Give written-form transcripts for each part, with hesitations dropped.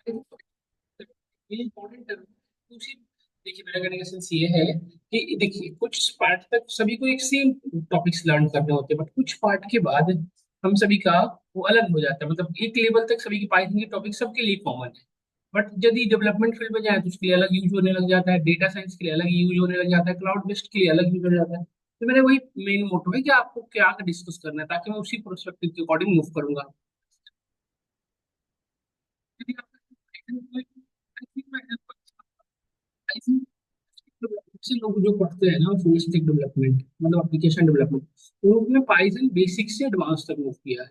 ये इम्पोर्टेंट है उसी। देखिए मेरा कहने का सेंस ये है कि देखिए कुछ पार्ट तक सभी को एक सेम टॉपिक्स लर्न करने होते हैं, बट कुछ पार्ट के बाद हम सभी का वो अलग हो जाता है। मतलब एक लेवल तक सभी की पाइथन के टॉपिक सबके लिए कॉमन है, बट यदि डेवलपमेंट फील्ड में जाए तो उसके लिए अलग यूज होने लग जाता है, डेटा साइंस के लिए अलग यूज होने लग जाता है, क्लाउड बेस्ड के लिए अलग यूज हो जाता है। तो मेरा वही मेन मोटो है कि आपको क्या डिस्कस करना है, ताकि मैं उसी प्रोस्पेक्टिव के अकॉर्डिंग मूव करूंगा। यदि आप से लोग जो पढ़ते हैं ना फुल स्टैक डेवलपमेंट मतलब एप्लीकेशन डेवलपमेंट, तो उन्होंने पाइथन बेसिक से एडवांस तक मूव किया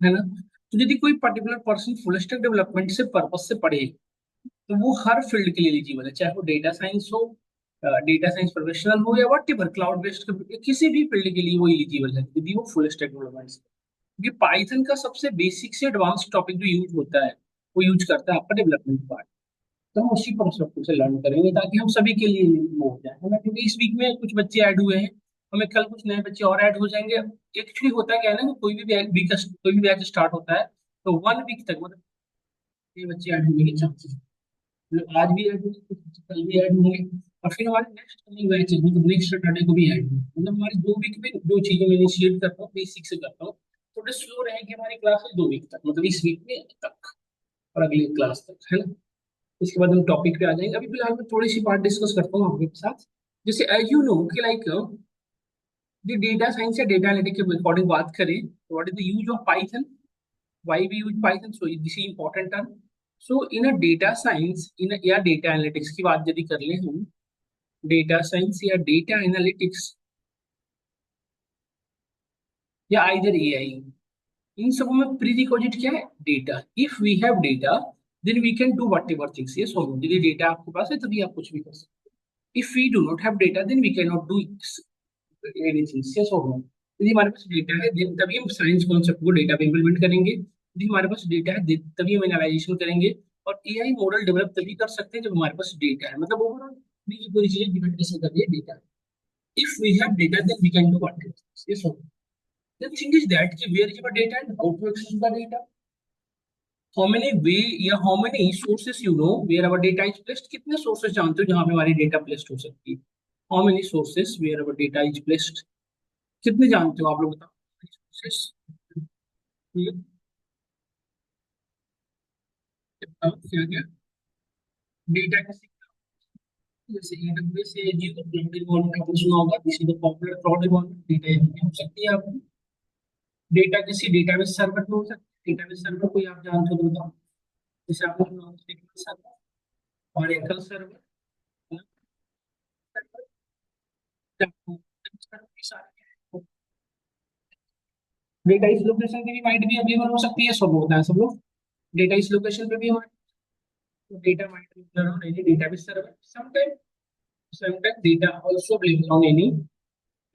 है ना। तो यदि कोई particular person full stack development से पर्पस से पढ़े, तो वो हर फील्ड के लिए एलिजिबल है, चाहे वो डेटा साइंस हो, डेटा साइंस प्रोफेशनल हो, या वट एवर क्लाउड बेस्ड किसी भी फील्ड के लिए वो एलिजिबल है यदि वो फुल स्टैक डेवलपमेंट से। क्योंकि पाइथन का सबसे बेसिक से एडवांस टॉपिक जो यूज होता है वो यूज करता है आपका डेवलपमेंट पार्ट। तो हम उसी परस्पेक्टिव से लर्न करेंगे ताकि हम सभी के लिए वो हो जाए, है ना। क्योंकि इस वीक में कुछ बच्चे ऐड हुए हैं, हमें कल कुछ नए बच्चे और ऐड हो जाएंगे। एक्चुअली होता क्या है ना कि कोई भी बैच स्टार्ट होता है तो 1 वीक तक मतलब ये बच्चे ऐड होने के चांसेस, मतलब आज भी ऐड होंगे, कुछ बच्चे कल भी ऐड होंगे, और फिर हमारे नेक्स्ट कमिंग बैचेस मतलब नेक्स्ट सैटरडे को भी ऐड होंगे। मतलब हमारी 2 वीक में जो चीजें मैं इनिशिएट करता हूँ बेसिक से करता हूँ, थोड़े स्लो रहेगी हमारी क्लास 2 वीक तक, मतलब इस वीक में तक और अगली क्लास तक, है ना। इसके बाद हम टॉपिक पे आ जाएंगे। अभी फिलहाल मैं थोड़ी सी बात डिस्कस करता हूँ आपके साथ। जैसे एज यू नो कि लाइक द डेटा साइंस या डेटा एनालिटिक्स के अकॉर्डिंग बात करें तो what is the use of Python, why we use Python, so this is important term. So in a data science in या data analytics की बात यदि कर ले हम, डेटा साइंस या डेटा एनालिटिक्स या आइदर एआई, इन सब में प्री रिक्विजिट क्या है? Data. If we have data then we can do whatever things. ये सो यदि डेटा आपके पास है तभी आप कुछ भी कर सकते हैं। If we do not have data, then we cannot do anything. Yes or no? यदि हमारे पास डेटा है then तभी हम साइंस कॉन्सेप्ट को डेटा पे इम्प्लीमेंट करेंगे। यदि हमारे पास डेटा है तभी हम एनालाइजेशन करेंगे। और एआई मॉडल डेवलप तभी कर सकते हैं जब हमारे पास डेटा है। मतलब ओवरऑल ये पूरी चीजें डिपेंड कैसे कर रही है data. If we have data then we can do whatever. Yes और no? The thing is that कि where is your data and how to access the data, how many way या how many sources you know where our data is placed. कितने sources जानते हो जहां पे हमारी data placed हो सकती है? How many sources where our data is placed, कितने जानते हो आप लोग बताओ सोर्सेस? क्या क्या डेटा किसी, जैसे एडब्ल्यूएस है, जीरो क्लाउड इन्वायरमेंट आपने सुना होगा, this is the popular cloud environment. Data हो सकती है आपकी, डेटा किसी डेटाबेस सर्वर पे हो सकती है। डेटाबेस सर्वर कोई आप जानते हो तो बताओ। जैसे आपने सुना होगा SQL server, oracle server, data इस लोकेशन पे भी माइट भी अवेलेबल हो सकती है, सब होता है सब लोग। डेटा इस लोकेशन पे भी हमारे data might be available on any database server sometime, sometimes data also available on any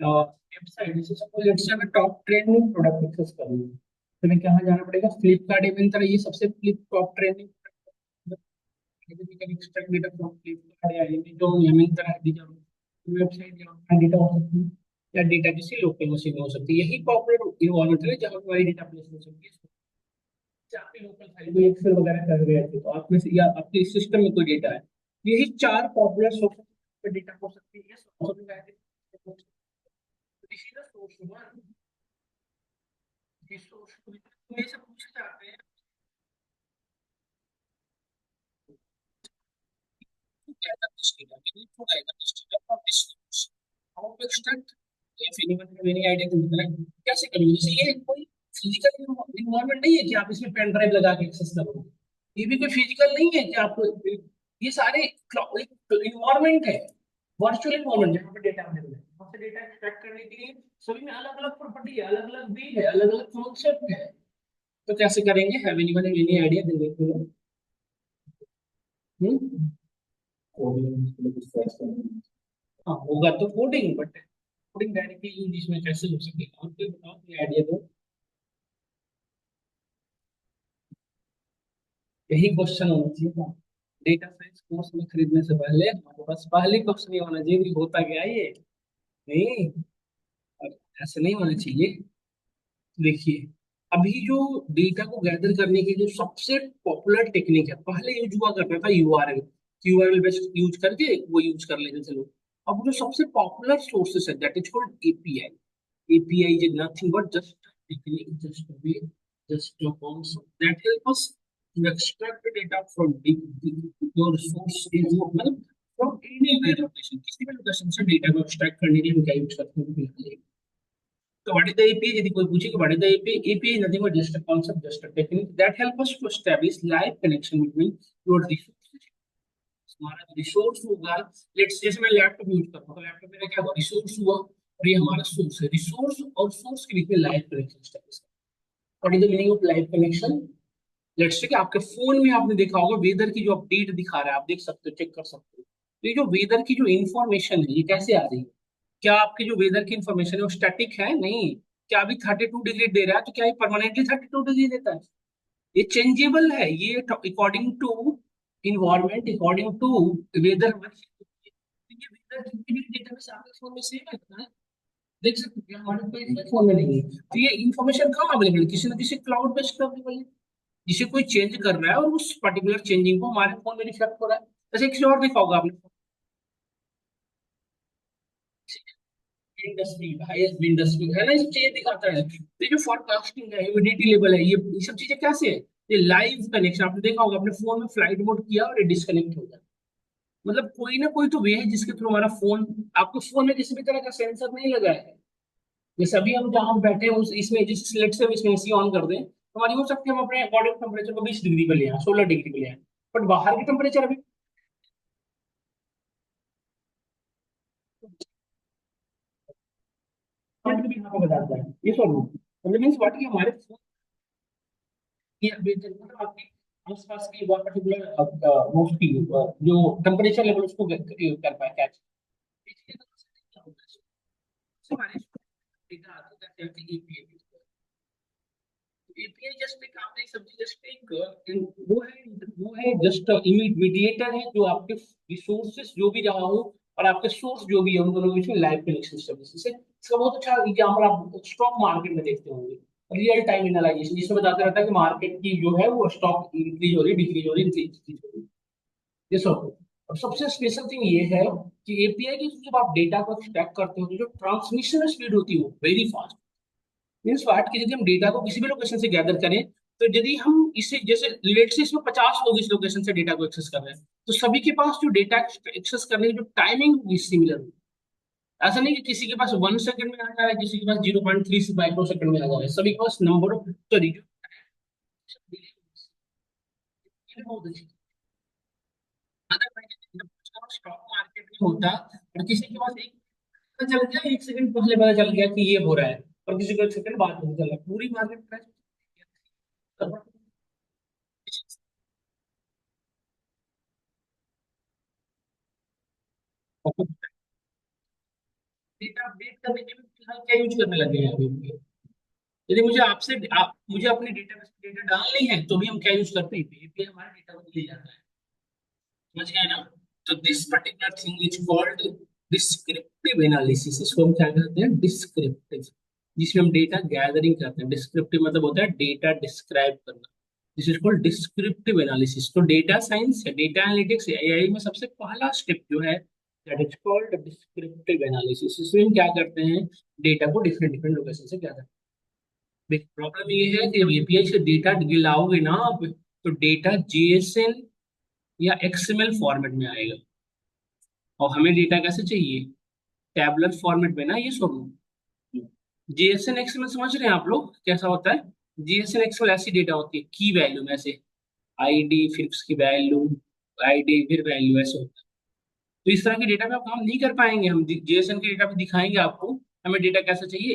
website. जैसे सपोज लेट्स से हमें टॉप ट्रेंडिंग प्रोडक्ट एक्सेस करनी है तो हमें कहाँ जाना पड़ेगा? फ्लिपकार्ट इवेंटर, ये सबसे flip top trending extract data from Flipkart या अमेजोन या मिंत्रा, वेबसाइट या डेटा हो सकती है, या डेटा किसी लोकल मशीन में हो सकती है। यही पॉपुलर इन्वायरमेंट है जहाँ हमारी डेटा प्लेस हो सकती है। जैसे आपके लोकल फाइल कोई एक्सेल वगैरह कर रहे थे तो आप में से या आपके सिस्टम में कोई डेटा है, यही 4 पॉपुलर सोर्सेज पे डेटा हो सकती है। This is the source one, जिस सोर्स को ये सब पूछे जाते हैं क्या this data we need to dive this data from this source, how to extract, if anyone have any idea तो बताएं कैसे करेंगे। जैसे ये कोई फिजिकल इन्वायरमेंट नहीं है कि आप इसमें पेन ड्राइव लगा के एक्सेस करोगे, ये भी कोई फिजिकल नहीं है कि आपको, ये सारे इन्वायरमेंट है, वर्चुअल इन्वायरमेंट जहाँ पे डेटा अवेलेबल है। वहाँ से डेटा एक्सट्रैक्ट करने के लिए सभी में अलग अलग प्रॉपर्टी है, अलग अलग वे है, अलग अलग कॉन्सेप्ट है। तो कैसे करेंगे? Have anyone any idea? दे देखो। हम्म, हाँ होगा तो coding, but coding directly use इसमें कैसे हो सकेगा? आप कोई बताओ, कोई आइडिया दो। यही क्वेश्चन होना चाहिए था डेटा साइंस कोर्स में खरीदने से पहले हमारे पास पहले क्वेश्चन ये होना चाहिए कि होता क्या है ये। नहीं, ऐसे नहीं होना चाहिए। देखिए अभी जो डेटा को गैदर करने की जो सबसे पॉपुलर टेक्निक है, पहले यूज हुआ करता था यूआरएल, यूआरएल बेस्ड यूज करके वो यूज कर लेते थे लोग। अब जो सबसे पॉपुलर सोर्सेस है that is called API. API is nothing but just a technique, just a way, just a concept that help us to extract the data from your source is मतलब from any location, किसी भी location से data को extract करने के लिए हम क्या यूज करते हैं फिलहाल। तो व्हाट इज द एपीआई, यदि कोई पूछे कि what is the API, API is nothing but just a concept, just a technique that help us to establish live connection between your resources. हमारा जो रिसोर्स होगा, लेट्स जैसे मैं लैपटॉप यूज करता हूँ, तो लैपटॉप मेरा क्या हुआ, रिसोर्स हुआ, और ये हमारा सोर्स है। रिसोर्स और सोर्स के बीच में live connection establish. What is the meaning of live connection? Let's say कि आपके फोन में आपने देखा होगा वेदर की जो अपडेट दिखा रहा है, आप देख सकते हो, चेक कर सकते हो। तो ये जो वेदर की जो इंफॉर्मेशन है ये कैसे आ रही है? क्या आपकी जो वेदर की इंफॉर्मेशन है वो स्टैटिक है? नहीं। क्या अभी 32 डिग्री दे रहा है तो क्या ये परमानेंटली 32 डिग्री देता है? ये चेंजेबल है, ये according to environment, according to weather. ये वेदर जितनी भी डेटाबेस आपके फोन में सेव है, देख सकते हो कि हमारे कोई फोन में नहीं है। तो ये इन्फॉर्मेशन कहाँ अवेलेबल है? किसी ना किसी क्लाउड बेस्ड अवेलेबल है, जिसे कोई चेंज कर रहा है और उस पर्टिकुलर चेंजिंग को हमारे फोन में रिफ्लेक्ट हो रहा है। जैसे एक चीज और देखा होगा आपने, इंडस्ट्री, हाईएस्ट इंडस्ट्री है ना, ये सब चीजें दिखाता है। तो ये जो फॉरकास्टिंग है, ह्यूमिडिटी लेवल है, ये सब चीजें कैसे है? ये लाइव कनेक्शन आपने देखा होगा, अपने फोन में फ्लाइट मोड किया और ये डिस्कनेक्ट हो गया। मतलब कोई ना कोई तो वे है जिसके थ्रू हमारा फोन, आपके फोन में किसी भी तरह का सेंसर नहीं लगा है। जैसे अभी हम जहाँ बैठे हैं उस इसमें जिस सिलेक्ट से हम इसमें एसी ऑन कर दें, तो हमारी हो सकती है हम अपने बॉडी टेम्परेचर को 20 डिग्री पे ले आए, 16 डिग्री पे ले आए, बट बाहर की टेम्परेचर अभी फ्रंट भी यहाँ पे बताता है। ये सॉल्व मतलब मीन्स व्हाट कि हमारे फोन की मतलब आपके आसपास की वो पर्टिकुलर मोस्टली जो टेम्परेचर लेवल उसको कर पाए कैच। हमारे डेटा आते हैं एपीआई। एपीआई जस्ट एक आपने सब्जी जस्ट एक वो है जस्ट मीडिएटर है जो आपके रिसोर्सेस जो भी रहा हो और आपके सोर्स जो भी है उन दोनों के बीच में लाइव कनेक्शन स्टेब्लिश। इससे इसका बहुत अच्छा एग्जाम्पल आप स्टॉक मार्केट में देखते होंगे, रियल टाइम एनालाइजेशन जिसमें बताता रहता है कि मार्केट की जो है वो स्टॉक इंक्रीज हो रही, डिक्रीज हो रही, इंक्रीज हो रही। ये सब। और सबसे स्पेशल थिंग ये है कि एपीआई की जब आप डेटा को एक्सट्रैक्ट करते हो तो जो ट्रांसमिशन स्पीड होती है वो वेरी फास्ट। मीन्स व्हाट कि यदि हम डेटा को किसी भी लोकेशन से गैदर करें, तो यदि हम इसे जैसे लेट से इसमें 50 लोग इस लोकेशन से डेटा को एक्सेस कर रहे हैं, तो सभी के पास जो डेटा एक्सेस करने की जो टाइमिंग होगी सिमिलर होगी। ऐसा नहीं कि किसी के पास 1 सेकंड में आ जा रहा है, किसी के पास 0.3 माइक्रो सेकंड में आ जा रहा है, सभी के पास नंबर सॉरी बहुत अच्छी। अगर स्टॉक मार्केट में होता और किसी के पास एक पता चल गया, 1 सेकंड पहले पता चल गया कि ये हो रहा है, और किसी को 1 सेकंड बाद पता चल रहा है, पूरी मार्केट क्रैश। डेटा अपडेट करने के लिए फिलहाल क्या यूज करने लगे हैं अभी? यदि मुझे अपने डेटाबेस में डेटा डालनी है तो भी हम क्या यूज करते हैं? एपीआई हमारे डेटा को ले जाता है। समझ गए ना? तो this particular thing is called descriptive analysis. इसको हम क्या कहते हैं? डिस्क्रिप्टिव। जिसमें हम डेटा गैदरिंग करते हैं। डिस्क्रिप्टिव मतलब होता है डेटा डिस्क्राइब करना। This is called descriptive analysis. तो डेटा साइंस या डेटा एनालिटिक्स एआई में सबसे पहला स्टेप जो है that is called descriptive analysis. इसमें हम क्या करते हैं? डेटा को डिफरेंट डिफरेंट लोकेशन से गैदर। प्रॉब्लम ये है कि जब एपीआई से डेटा लाओगे ना आप, तो डेटा जेएसएन या एक्सएमएल फॉर्मेट में आएगा। और हमें डेटा कैसे चाहिए? टैबुलर फॉर्मेट में ना, ये सब। जेएसएन एक्सएमएल समझ रहे हैं आप लोग कैसा होता है? जेएसएन एक्सएमएल ऐसी डेटा होती है की वैल्यू में से, आईडी फिर उसकी वैल्यू, आईडी फिर वैल्यू, ऐसे होता है। तो इस तरह के डेटा पे आप काम नहीं कर पाएंगे। हम जेएसएन के डेटा पे दिखाएंगे आपको। हमें डेटा कैसे चाहिए?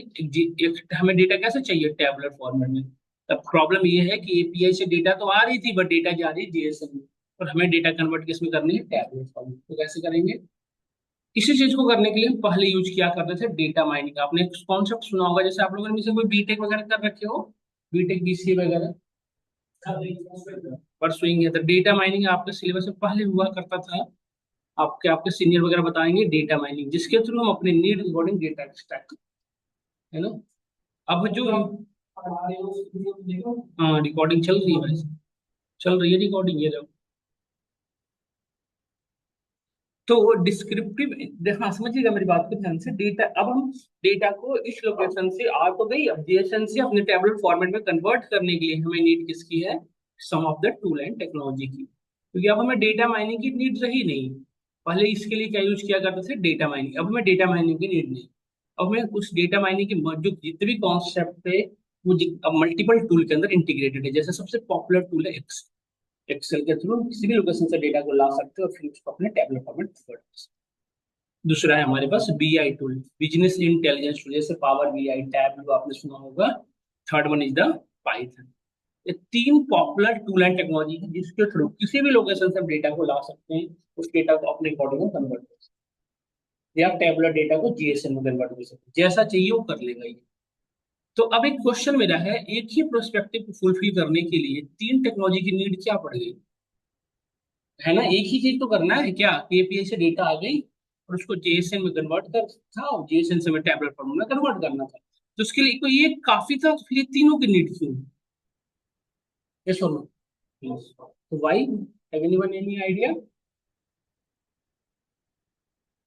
हमें डेटा कैसे चाहिए? टैबुलर फॉर्मेट में। अब प्रॉब्लम ये है कि एपीआई से डेटा तो आ रही थी बट डेटा जा रही है जेएसएन में, और हमें डेटा कन्वर्ट किस में करनी है? Tabular format. तो कैसे करेंगे? इसी चीज को करने के लिए हम पहले यूज किया करते थे डेटा माइनिंग। आपने एक कॉन्सेप्ट सुना होगा, जैसे आप लोगों ने में से कोई बीटेक वगैरह कर रखे हो, बीटेक बीसीए वगैरह परसुइंग है, तो डेटा माइनिंग आपके सिलेबस में पहले हुआ करता था। आपके आपके सीनियर वगैरह बताएंगे डेटा माइनिंग, जिसके थ्रू हम अपने नीड अकॉर्डिंग डेटा एक्सट्रैक्ट, है ना? अब जो हाँ रिकॉर्डिंग चल रही है भाई, चल रही है रिकॉर्डिंग ये जब। तो डिस्क्रिप्टिव, देखना समझिएगा मेरी बात को ध्यान से। डेटा, अब हम डेटा को इस लोकेशन से आ तो गई, अब जेएसएन से अपने टेबलेट फॉर्मेट में कन्वर्ट करने के लिए हमें नीड किसकी है? Some of the tool and technology की, क्योंकि अब हमें डेटा माइनिंग की नीड रही नहीं। पहले इसके लिए क्या यूज किया करते थे? Data mining. अब हमें डेटा माइनिंग की नीड नहीं। अब हमें उस डेटा माइनिंग के जो जितने भी कॉन्सेप्ट थे वो अब मल्टीपल टूल के अंदर इंटीग्रेटेड है। जैसे सबसे पॉपुलर टूल है एक्सेल के थ्रू किसी भी लोकेशन से डेटा को ला सकते हो और फिर उसको अपने टैबलेट फॉर्मेट में convert कर सकते हो। दूसरा है हमारे पास BI tool, business intelligence tool, जैसे पावर बीआई, टैब जो आपने सुना होगा। Third one is the Python. ये तीन पॉपुलर टूल एंड टेक्नोलॉजी है जिसके थ्रू किसी भी लोकेशन से हम डेटा को ला सकते हैं, उस डेटा को अपने अकॉर्डिंग में कन्वर्ट कर सकते हैं, या टैबलेट डेटा को जीएसएन में कन्वर्ट कर सकते हैं, जैसा चाहिए वो कर लेगा ये। तो अब एक क्वेश्चन मेरा है, एक ही प्रोस्पेक्टिव को फुलफिल करने के लिए तीन टेक्नोलॉजी की नीड क्या पड़ गई? है ना, एक ही चीज तो करना है क्या, एपीआई से डेटा आ गई और उसको जेएसएन में कन्वर्ट कर था, और जेएसएन से मैं टैबलेट फॉर्म में कन्वर्ट करना था। तो उसके लिए कोई ये काफी था, तो फिर ये तीनों की नीड क्यों? ये सुनो, तो why, have anyone any idea?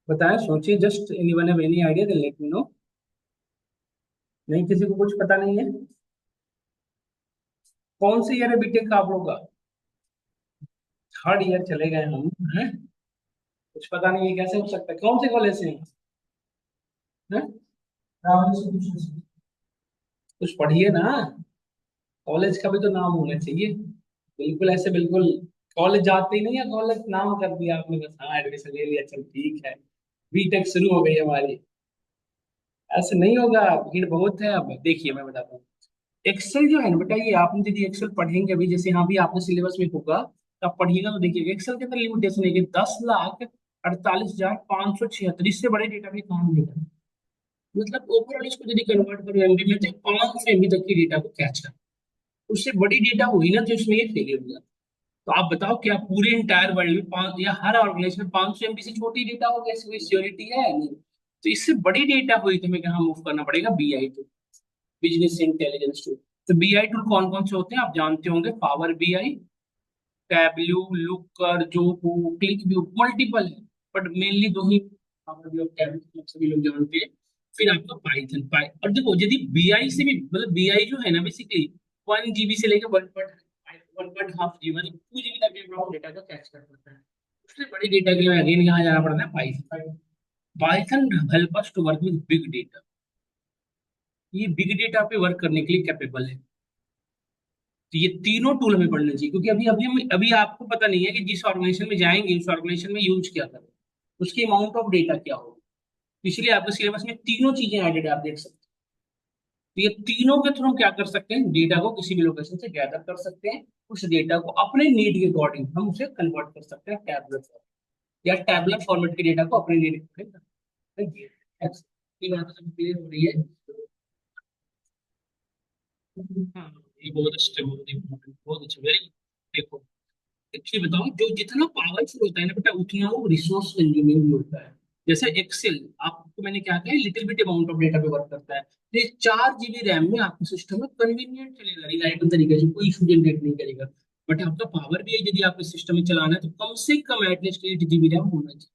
बताएं, सोचिए, just anyone have any idea, then let me know. नहीं, किसी को कुछ पता नहीं है? कौन से ईयर है बीटेक का आप लोग का? थर्ड ईयर चले गए हम हैं? कुछ पता नहीं है कैसे हो सकता है? कौन से कॉलेज से हैं? कुछ पढ़िए ना, कॉलेज का भी तो नाम होना चाहिए। बिल्कुल ऐसे बिल्कुल कॉलेज जाते ही नहीं है, कॉलेज नाम कर दिया आपने बस, हाँ एडमिशन ले लिया, चल ठीक है, बीटेक शुरू हो गई हमारी। ऐसे नहीं होगा, भीड़ बहुत है। अब देखिए मैं बताता हूँ, एक्सेल जो है ना बेटा, ये आपने यदि एक्सेल पढ़ेंगे अभी, जैसे यहाँ भी आपने सिलेबस में होगा तो आप पढ़िएगा तो देखिएगा एक्सेल के अंदर लिमिटेशन है कि 10,48,576, इससे बड़े डेटा भी काम नहीं करता। मतलब ओवरऑल इसको यदि कन्वर्ट करो एमबी में तो 500 MB तक की डेटा को कैच कर, उससे बड़ी डेटा हुई ना तो इसमें ये फेलियर हुआ। तो आप बताओ, क्या पूरे इंटायर वर्ल्ड में पांच या हर ऑर्गेनाइजेशन में 500 MB से छोटी डेटा होगी? ऐसी कोई श्योरिटी है नहीं। तो इससे बड़ी डेटा हुई तो हमें कहाँ मूव करना पड़ेगा? BI tool, business intelligence tool. तो बीआई टूल कौन कौन से होते हैं आप जानते होंगे? Power BI, tableau, looker, Zoho, click view, multiple है बट मेनली दो ही, पावर बीआई और टैबल्यू, सभी लोग जानते हैं। फिर आपका पाइथन और देखो यदि बीआई से भी, मतलब बीआई जो है ना बेसिकली 1 GB से लेकर 1.5 GB, मतलब 2 GB तक भी डेटा को कैच कर सकता है। उससे बड़ी डेटा के लिए अगेन यहाँ जाना पड़ता है Python. Python help us to work with big data. ये बिग डेटा पे वर्क करने के लिए कैपेबल है। तो ये तीनों टूल हमें पढ़ने चाहिए, क्योंकि अभी आपको पता नहीं है कि जिस ऑर्गेनाइजेशन में जाएंगे उस ऑर्गेनाइजेशन में यूज क्या करें, उसकी अमाउंट ऑफ डेटा क्या होगा। तो इसलिए आपके सिलेबस में तीनों चीजें एडेड है, आप देख सकते हैं। तो ये तीनों के थ्रू हम क्या कर सकते हैं? डेटा को किसी भी लोकेशन से गैदर कर सकते हैं, उस डेटा को अपने नीड के अकॉर्डिंग हम उसे कन्वर्ट कर सकते हैं टैबलेट फॉर्मेट, या टैबलेट फॉर्मेट के डेटा को अपने नीड के अकॉर्डिंग कर सकते हैं। ये बात सब क्लियर हो रही है? हाँ, ये बहुत अच्छे, बहुत इंपॉर्टेंट, बहुत अच्छे, वेरी। देखो, एक्चुअली बताऊं, जो जितना पावरफुल होता है ना बेटा उतना वो रिसोर्स कंज्यूमिंग भी होता है। जैसे एक्सेल, आपको मैंने क्या कहा, little bit amount of data पे वर्क करता है, तो ये 4 GB रैम में आपके सिस्टम में कन्वीनियंट चलेगा, रिलायबल तरीके से, कोई इशू जनरेट नहीं करेगा। बट आपका पावर भी यदि आपके सिस्टम में चलाना है तो कम से कम एटलीस्ट 8 GB रैम होना चाहिए।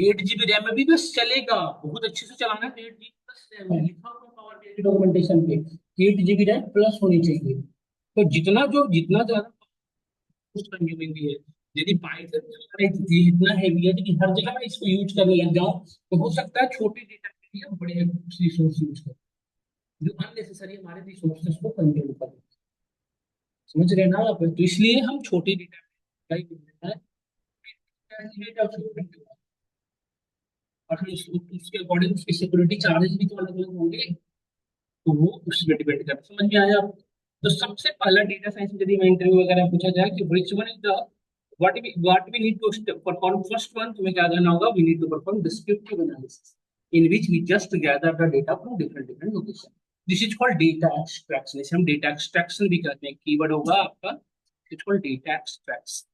8 GB रैम में भी बस चलेगा, बहुत अच्छे से चलाना है तो 8 GB प्लस रैम है, लिखा हुआ पावर भी डॉक्यूमेंटेशन पे 8 GB रैम प्लस होनी चाहिए। तो जितना ज्यादा उस कंज्यूमिंग भी है। यदि पाइथन हमारा इतना हैवी है कि हर जगह मैं इसको यूज करने लग जाऊं तो हो सकता है छोटे डेटा के लिए हम बड़े रिसोर्स यूज करें, जो अननेसेसरी हमारे रिसोर्सेज को कंज्यूम कर। समझ रहे हैं ना आप? तो इसलिए हम छोटे डेटा का ही यूज करना है, डेटा और फिर उसके अकॉर्डिंग उसके सिक्योरिटी चार्जेस भी तो अलग अलग होंगे, तो वो उसमें डिपेंड करता है। समझ में आया आपको? तो सबसे पहला डेटा साइंस में यदि मैं इंटरव्यू वगैरह में पूछा जाए कि which one is the what we need to perform, first one तुम्हें क्या करना होगा? We need to perform descriptive analysis in which we just gather the data from different location. This is called data extraction, इसे हम data extraction भी कहते हैं। Keyword होगा आपका, it's called data extraction।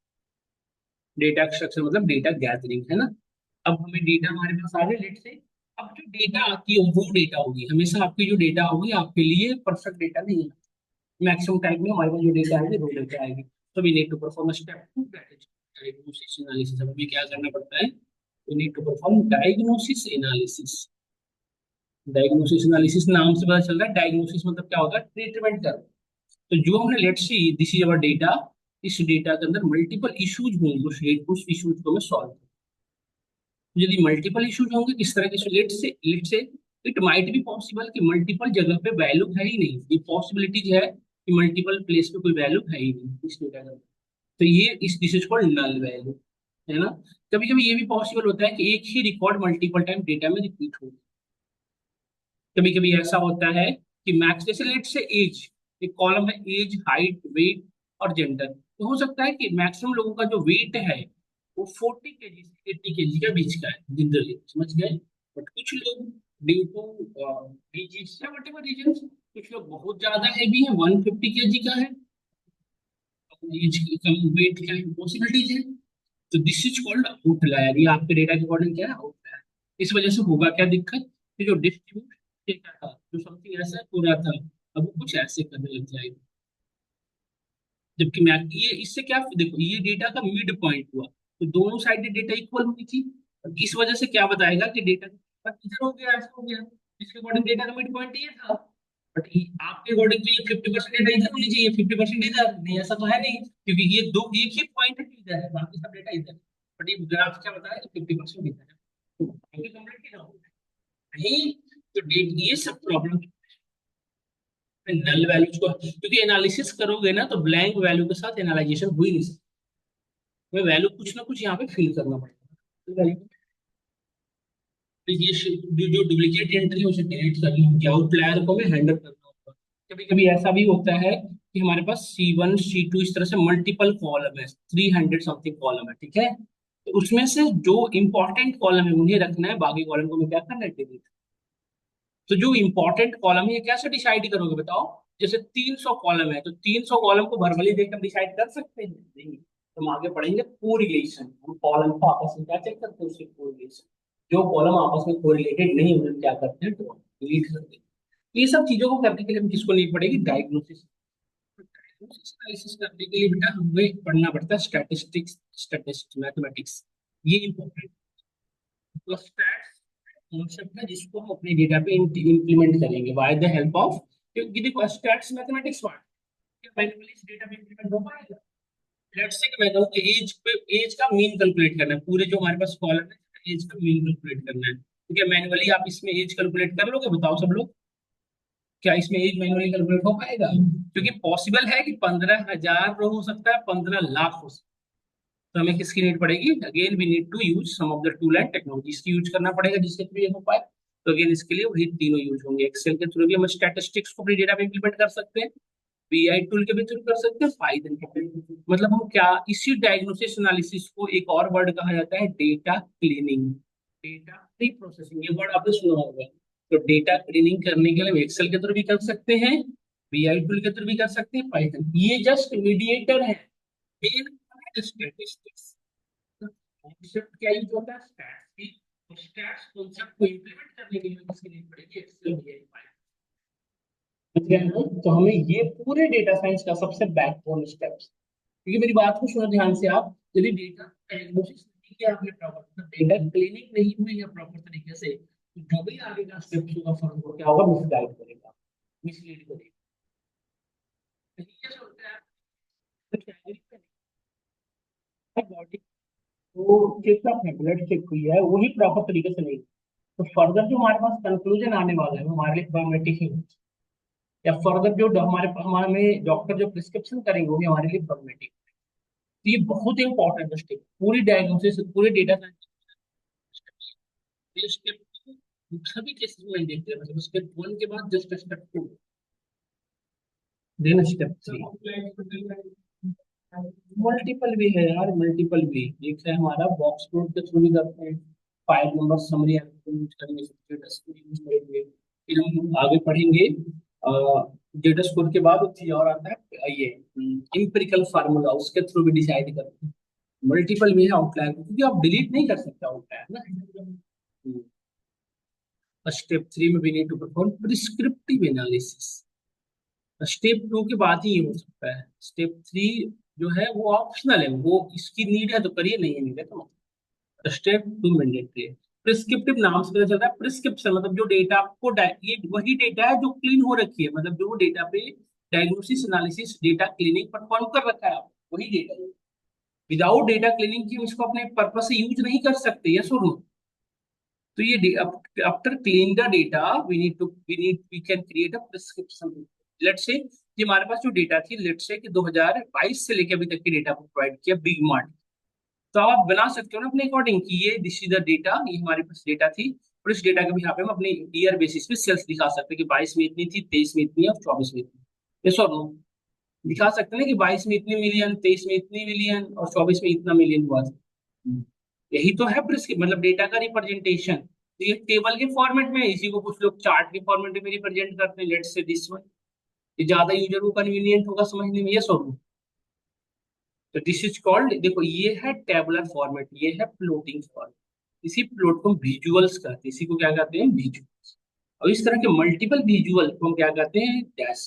Data extraction मतलब डेटा गैदरिंग, है ना। अब हमें डेटा हमारे पास आ गया, लेट से अब जो डेटा आती है वो डेटा होगी, हमेशा आपकी जो डेटा होगी आपके लिए परफेक्ट डेटा नहीं है। मैक्सिमम टाइम में हमारे पास जो डेटा आएगी वो डेटा आएगी। तो we need to perform step two, that is diagnosis analysis. हमें क्या करना पड़ता है, we need to perform diagnosis analysis. Diagnosis analysis नाम से पता चल रहा है, डायग्नोसिस मतलब क्या होता है, ट्रीटमेंट कर। तो जो हमने, let's see this is our data, इस डेटा के अंदर मल्टीपल इश्यूज होंगे, उस इश्यूज को मैं सॉल्व। यदि मल्टीपल इश्यूज होंगे किस तरह के, लेट से इट माइट बी पॉसिबल कि मल्टीपल जगह पे वैल्यू है ही नहीं, ये पॉसिबिलिटीज है कि मल्टीपल प्लेस पे कोई वैल्यू है ही नहीं इस डेटा का। तो ये इस this is called null value, है ना। कभी कभी ये भी पॉसिबल होता है कि एक ही रिकॉर्ड मल्टीपल टाइम डेटा में रिपीट हो। कभी कभी ऐसा होता है कि मैक्स, जैसे लेट से एज, एक कॉलम है एज, हाइट, वेट और जेंडर। तो हो सकता है कि मैक्सिमम लोगों का जो वेट है वो 40 kg से 80 kg के बीच का है जनरली, समझ गए। बट कुछ लोग ड्यू टू डिजीज या वट एवर रीजन, कुछ लोग बहुत ज्यादा हैवी है, 150 kg का है, एज कम, वेट का है, पॉसिबिलिटीज है। तो दिस इज कॉल्ड आउटलायर, ये आपके डेटा के अकॉर्डिंग क्या है, आउटलायर। इस वजह से होगा क्या दिक्कत, कि जो डिस्ट्रीब्यूट डेटा था, जो समथिंग ऐसा हो रहा था, अब वो कुछ ऐसे करने लग जाएगा। जबकि मैं ये इससे क्या देखो, ये डेटा का मिड पॉइंट हुआ, तो दोनों साइड डेटा इक्वल हुई थी। अब इस वजह से क्या बताएगा कि डेटा इधर हो गया, ऐसा हो गया, इसके अकॉर्डिंग डेटा का मिड पॉइंट ये था। बट आपके अकॉर्डिंग तो ये 50% डेटा इधर होनी चाहिए, 50% इधर नहीं, ऐसा तो है नहीं, क्योंकि ये दो एक ही पॉइंट है कि इधर है, बाकी सब डेटा इधर है। बट ये ग्राफ क्या बताया कि 50% इधर है, तो बाकी कंप्लीट नहीं। तो डेट ये सब प्रॉब्लम नल वैल्यूज को, क्योंकि एनालिसिस करोगे ना तो ब्लैंक वैल्यू के साथ एनालाइजेशन हो ही नहीं सकता, मैं वैल्यू कुछ ना कुछ यहाँ पे फिल करना पड़ेगा। तो ये जो डुप्लीकेट एंट्री है उसे डिलीट करनी होगी, आउटलायर को भी हैंडल करना होगा। कभी कभी ऐसा भी होता है कि हमारे पास C1 C2 इस तरह से मल्टीपल कॉलम है, 300 समथिंग कॉलम है, ठीक है। तो उसमें से जो इंपॉर्टेंट कॉलम है उन्हें रखना है, बाकी कॉलम को मैं क्या करना है, डिलीट। तो जो इंपॉर्टेंट कॉलम है ये कैसे डिसाइड करोगे बताओ। जैसे 300 कॉलम है, तो 300 कॉलम को वर्बली देखकर डिसाइड कर सकते हैं नहीं। तो हम आगे पढ़ेंगे कोरिलेशन, हम कॉलम को आपस में क्या चेक करते हैं, उसके कोरिलेशन। जो कॉलम आपस में कोरिलेटेड नहीं है उन्हें क्या करते हैं, तो डिलीट करते हैं। ये सब चीजों को करने के लिए हम किसको नहीं पड़ेगी, डायग्नोसिस। डायग्नोसिस एनालिसिस करने के लिए बेटा हमें पढ़ना पड़ता है स्टैटिस्टिक्स, स्टैटिस्टिक्स मैथमेटिक्स, ये इंपॉर्टेंट। तो स्टैट्स कॉन्सेप्ट है जिसको हम अपने डेटा पे इंप्लीमेंट करेंगे बाय द हेल्प ऑफ, क्योंकि देखो स्टैट्स मैथमेटिक्स वर्ड, क्या मैनुअली इस डेटा पे इंप्लीमेंट हो पाएगा। लेट्स से कि मैं कहूं कि एज पे, एज का मीन कैलकुलेट करना है, पूरे जो हमारे पास कॉलम है एज का मीन कैलकुलेट करना है, तो क्या मैनुअली आप इसमें एज कैलकुलेट कर लोगे, बताओ सब लोग। क्या इसमें एज मैनुअली कैलकुलेट हो पाएगा, क्योंकि पॉसिबल है कि 15,000 रो हो सकता है, 15 लाख हो सकता है। तो हमें किसकी नीड पड़ेगी, again we need to use some of the tool and technologies की यूज करना पड़ेगा जिसके थ्रू ये हो पाए। तो अगेन इसके लिए वही तीनों यूज होंगे, एक्सेल के थ्रू भी हम स्टैटिस्टिक्स को अपनी डेटा पे इंप्लीमेंट कर सकते हैं, बीआई टूल के भी थ्रू कर सकते हैं, पाइथन के भी। मतलब हम क्या, इसी डायग्नोसिस एनालिसिस को एक और वर्ड कहा जाता है data cleaning, data pre processing, ये वर्ड आपने सुना होगा। तो डेटा क्लीनिंग करने के लिए हम एक्सेल के थ्रू भी कर सकते हैं, बीआई टूल के थ्रू भी कर सकते हैं, पाइथन, ये जस्ट मीडिएटर है मेन स्टैटिस्टिक्स। कॉन्सेप्ट क्या यूज होता है, स्टैट्स की। स्टैट्स कॉन्सेप्ट को इंप्लीमेंट करने के लिए किसकी नीड पड़ेगी, एक्सेल, बीआई, समझ गए ना? तो हमें ये पूरे डेटा साइंस का सबसे बैकबोन स्टेप्स, क्योंकि मेरी बात को सुनो ध्यान से आप, यदि डेटा डायग्नोसिस नहीं किया आपने प्रॉपर, डेटा क्लीनिंग नहीं हुई है प्रॉपर तरीके से, तो जो भी आगे का स्टेप्स होगा फर्म को क्या होगा, मिसगाइड करेगा, मिसलीड करेगा। तो ये जो होता है, बॉडी को कितना ब्लड चेक हुई है वही प्रॉपर तरीके से नहीं, तो फर्दर जो हमारे पास कंक्लूजन आने वाला है वो हमारे लिए प्रॉब्लमेटिक ही होगा। या फर्दर जो हमारे हमारे में डॉक्टर जो प्रिस्क्रिप्शन करेंगे वो भी हमारे लिए प्रॉब्लमेटिक। तो ये बहुत इंपॉर्टेंट स्टेप, पूरी डायग्नोसिस, पूरे डेटा साइंस, स्टेप सभी केसेस में नहीं देखते हैं, मतलब स्टेप वन के बाद just step two, then step three. Multiple भी है यार, मल्टीपल भी, एक है हमारा बॉक्स प्लॉट के थ्रू भी करते हैं, फाइल नंबर समरी यूज करेंगे, स्टेटस को यूज करेंगे। फिर हम आगे पढ़ेंगे डेटा स्कोर के बाद एक चीज और आता है ये इंपेरिकल फार्मूला, उसके थ्रू भी डिसाइड करते हैं। मल्टीपल भी है आउटलायर, क्योंकि आप डिलीट नहीं कर सकते आउटलायर ना। स्टेप 3 में we need to perform prescriptive analysis. Step 2 के बाद ही ये हो सकता है। स्टेप 3 जो है वो ऑप्शनल है, वो इसकी नीड है तो करिए, नहीं है नीड है तो। स्टेप 2 मैंडेटरी है। प्रिस्क्रिप्टिव नाम से पता चलता है, प्रिस्क्रिप्शन मतलब जो डेटा आपको ये वही डेटा है जो क्लीन हो रखी है, मतलब जो डेटा पे diagnosis analysis data cleaning perform कर रखा है आप, वही डेटा है। विदाउट डेटा क्लीनिंग की इसको अपने पर्पस से यूज नहीं कर सकते, यस और नो। तो ये after clean the data we can create a prescription. Let's say कि हमारे पास जो डेटा थी, लेट्स से कि 2022 से लेकर अभी तक की डेटा को प्रोवाइड किया बिग मार्ट। तो आप बना सकते हो ना अपने अकॉर्डिंग कि ये दिस इज द डेटा, ये हमारे पास डेटा थी, और इस डेटा के भी यहाँ पे हम अपने ईयर बेसिस पे सेल्स दिखा सकते हैं कि 22 में इतनी थी, 23 में इतनी और 24 में इतनी। यस और नो। दिखा सकते हैं ना कि 22 में इतनी मिलियन, 23 में इतनी मिलियन और 24 में इतना मिलियन हुआ था। यही तो है मतलब डेटा का रिप्रेजेंटेशन। तो ये टेबल के फॉर्मेट में है, इसी को कुछ लोग चार्ट के फॉर्मेट में रिप्रेजेंट करते हैं, लेट्स से दिस वन। ये ज्यादा यूजर को कन्वीनियंट होगा समझने में, यस और नो। तो दिस इज कॉल्ड, देखो ये है टेबुलर फॉर्मेट, ये है फ्लोटिंग फॉर्मेट। इसी प्लॉट को विजुअल्स कहते हैं, इसी को क्या कहते हैं, विजुअल्स। और इस तरह के मल्टीपल विजुअल को हम क्या कहते हैं, डैश।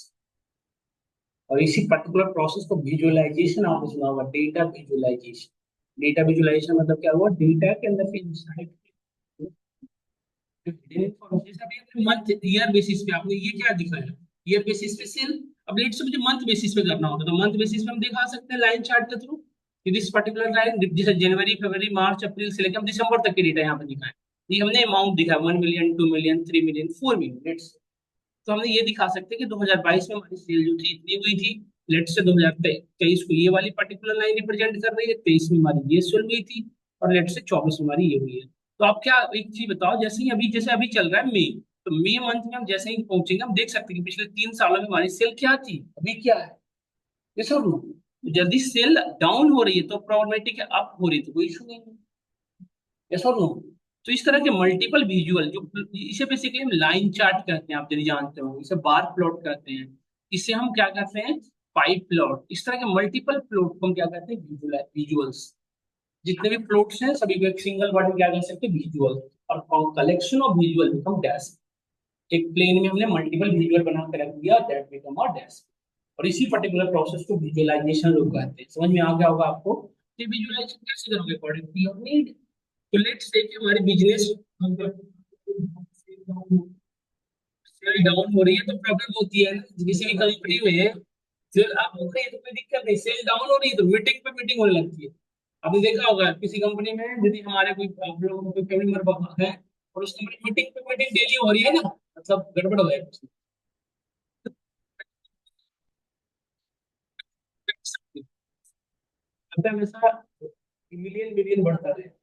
और इसी पर्टिकुलर प्रोसेस को विजुअलाइजेशन आपने सुना होगा, डेटा विजुअलाइजेशन। डेटा विजुअलाइजेशन मतलब क्या हुआ, डेटा के अंदर के इंसाइट, मंथ ईयर बेसिस पे आपने ये क्या दिखाया, ईयर बेसिस पे सेल। अब लेट से मुझे मंथ बेसिस पे करना होगा, तो मंथ बेसिस पे हम दिखा सकते हैं लाइन चार्ट के थ्रू कि दिस पर्टिकुलर लाइन, जैसे जनवरी फरवरी मार्च अप्रैल से लेकर हम दिसंबर तक के डेटा यहाँ पे दिखाए। ये हमने अमाउंट दिखाया 1 million, 2 million, 3 million, 4 million, let's. तो हमने ये दिखा सकते हैं कि 2022 में हमारी सेल जो थी इतनी हुई थी। लेट्स से 2023 को ये वाली पर्टिकुलर लाइन रिप्रेजेंट कर रही है, 23 में हमारी ये सेल हुई थी, और लेट्स से 24 में हमारी ये हुई है। तो आप क्या एक चीज बताओ, जैसे अभी चल रहा है मई, तो मई मंथ में हम जैसे ही पहुंचेंगे हम देख सकते हैं कि पिछले 3 सालों में हमारी सेल क्या थी, अभी क्या है। ये सब यदि सेल डाउन हो रही है तो प्रोबेबिलिटी के अप हो रही है तो कोई इशू नहीं है। यस और नो। तो इस तरह के मल्टीपल विजुअल जो, इसे बेसिकली हम लाइन चार्ट कहते हैं, आप यदि जानते हो, इसे बार प्लॉट कहते हैं, इसे हम क्या कहते हैं, पाई प्लॉट। इस तरह के मल्टीपल प्लॉट को हम क्या कहते हैं, विजुअल्स। जितने भी प्लॉट्स हैं सभी को एक सिंगल वर्ड में क्या कह सकते हैं, विजुअल। और collection of visual become dash. एक प्लेन में हमने मल्टीपल विजुअल बना के रख दिया, दैट बिकम अ डैश। और इसी पर्टिकुलर प्रोसेस को विजुअलाइजेशन लोग कहते हैं। समझ में आ गया होगा आपको कि विजुअलाइजेशन कैसे करोगे, अकॉर्डिंग टू योर नीड। तो लेट्स से कि हमारी बिजनेस सेल डाउन हो रही है तो प्रॉब्लम होती है ना किसी भी कंपनी में। सेल अप हो रही है तो कोई दिक्कत नहीं, सेल डाउन हो रही है तो मीटिंग पे मीटिंग होने लगती है। आपने देखा होगा किसी कंपनी में, यदि हमारे कोई आप लोगों को कोई फैमिली मेंबर है और उस कंपनी मीटिंग पे मीटिंग डेली हो रही है ना, मतलब गड़बड़ हो जाएगी। मतलब हमेशा मिलियन मिलियन बढ़ता रहे।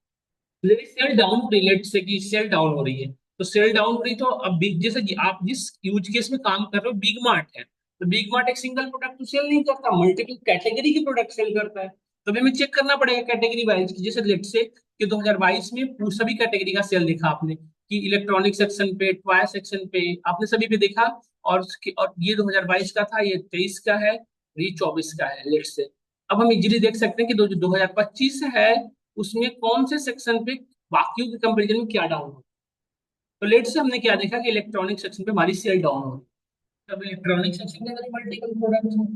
यदि सेल डाउन हो रही है, लेट्स से कि सेल डाउन हो रही है, तो सेल डाउन हो रही तो अब जैसे आप जिस यूज केस में काम कर रहे हो, बिग मार्ट है, तो बिग मार्ट एक सिंगल प्रोडक्ट तो सेल नहीं करता, मल्टीपल कैटेगरी के प्रोडक्ट सेल करता है। तो हमें चेक करना पड़ेगा कैटेगरी वाइज की, जैसे लेट्स से कि 2022 में सभी कैटेगरी का सेल देखा आपने कि इलेक्ट्रॉनिक सेक्शन पे, टॉय सेक्शन पे, आपने सभी पे देखा। और ये 2022 का था, ये 23 का है, और ये 24 का है, लेट्स से। अब हम इजीली देख सकते हैं कि 2025 है, उसमें कौन से सेक्शन पे बाकियों के कंपेरिजन में क्या डाउन हो। तो लेट से हमने क्या देखा कि इलेक्ट्रॉनिक सेक्शन पे हमारी सेल डाउन हो रही है। तब इलेक्ट्रॉनिक सेक्शन के अंदर मल्टीपल प्रोडक्ट्स हैं,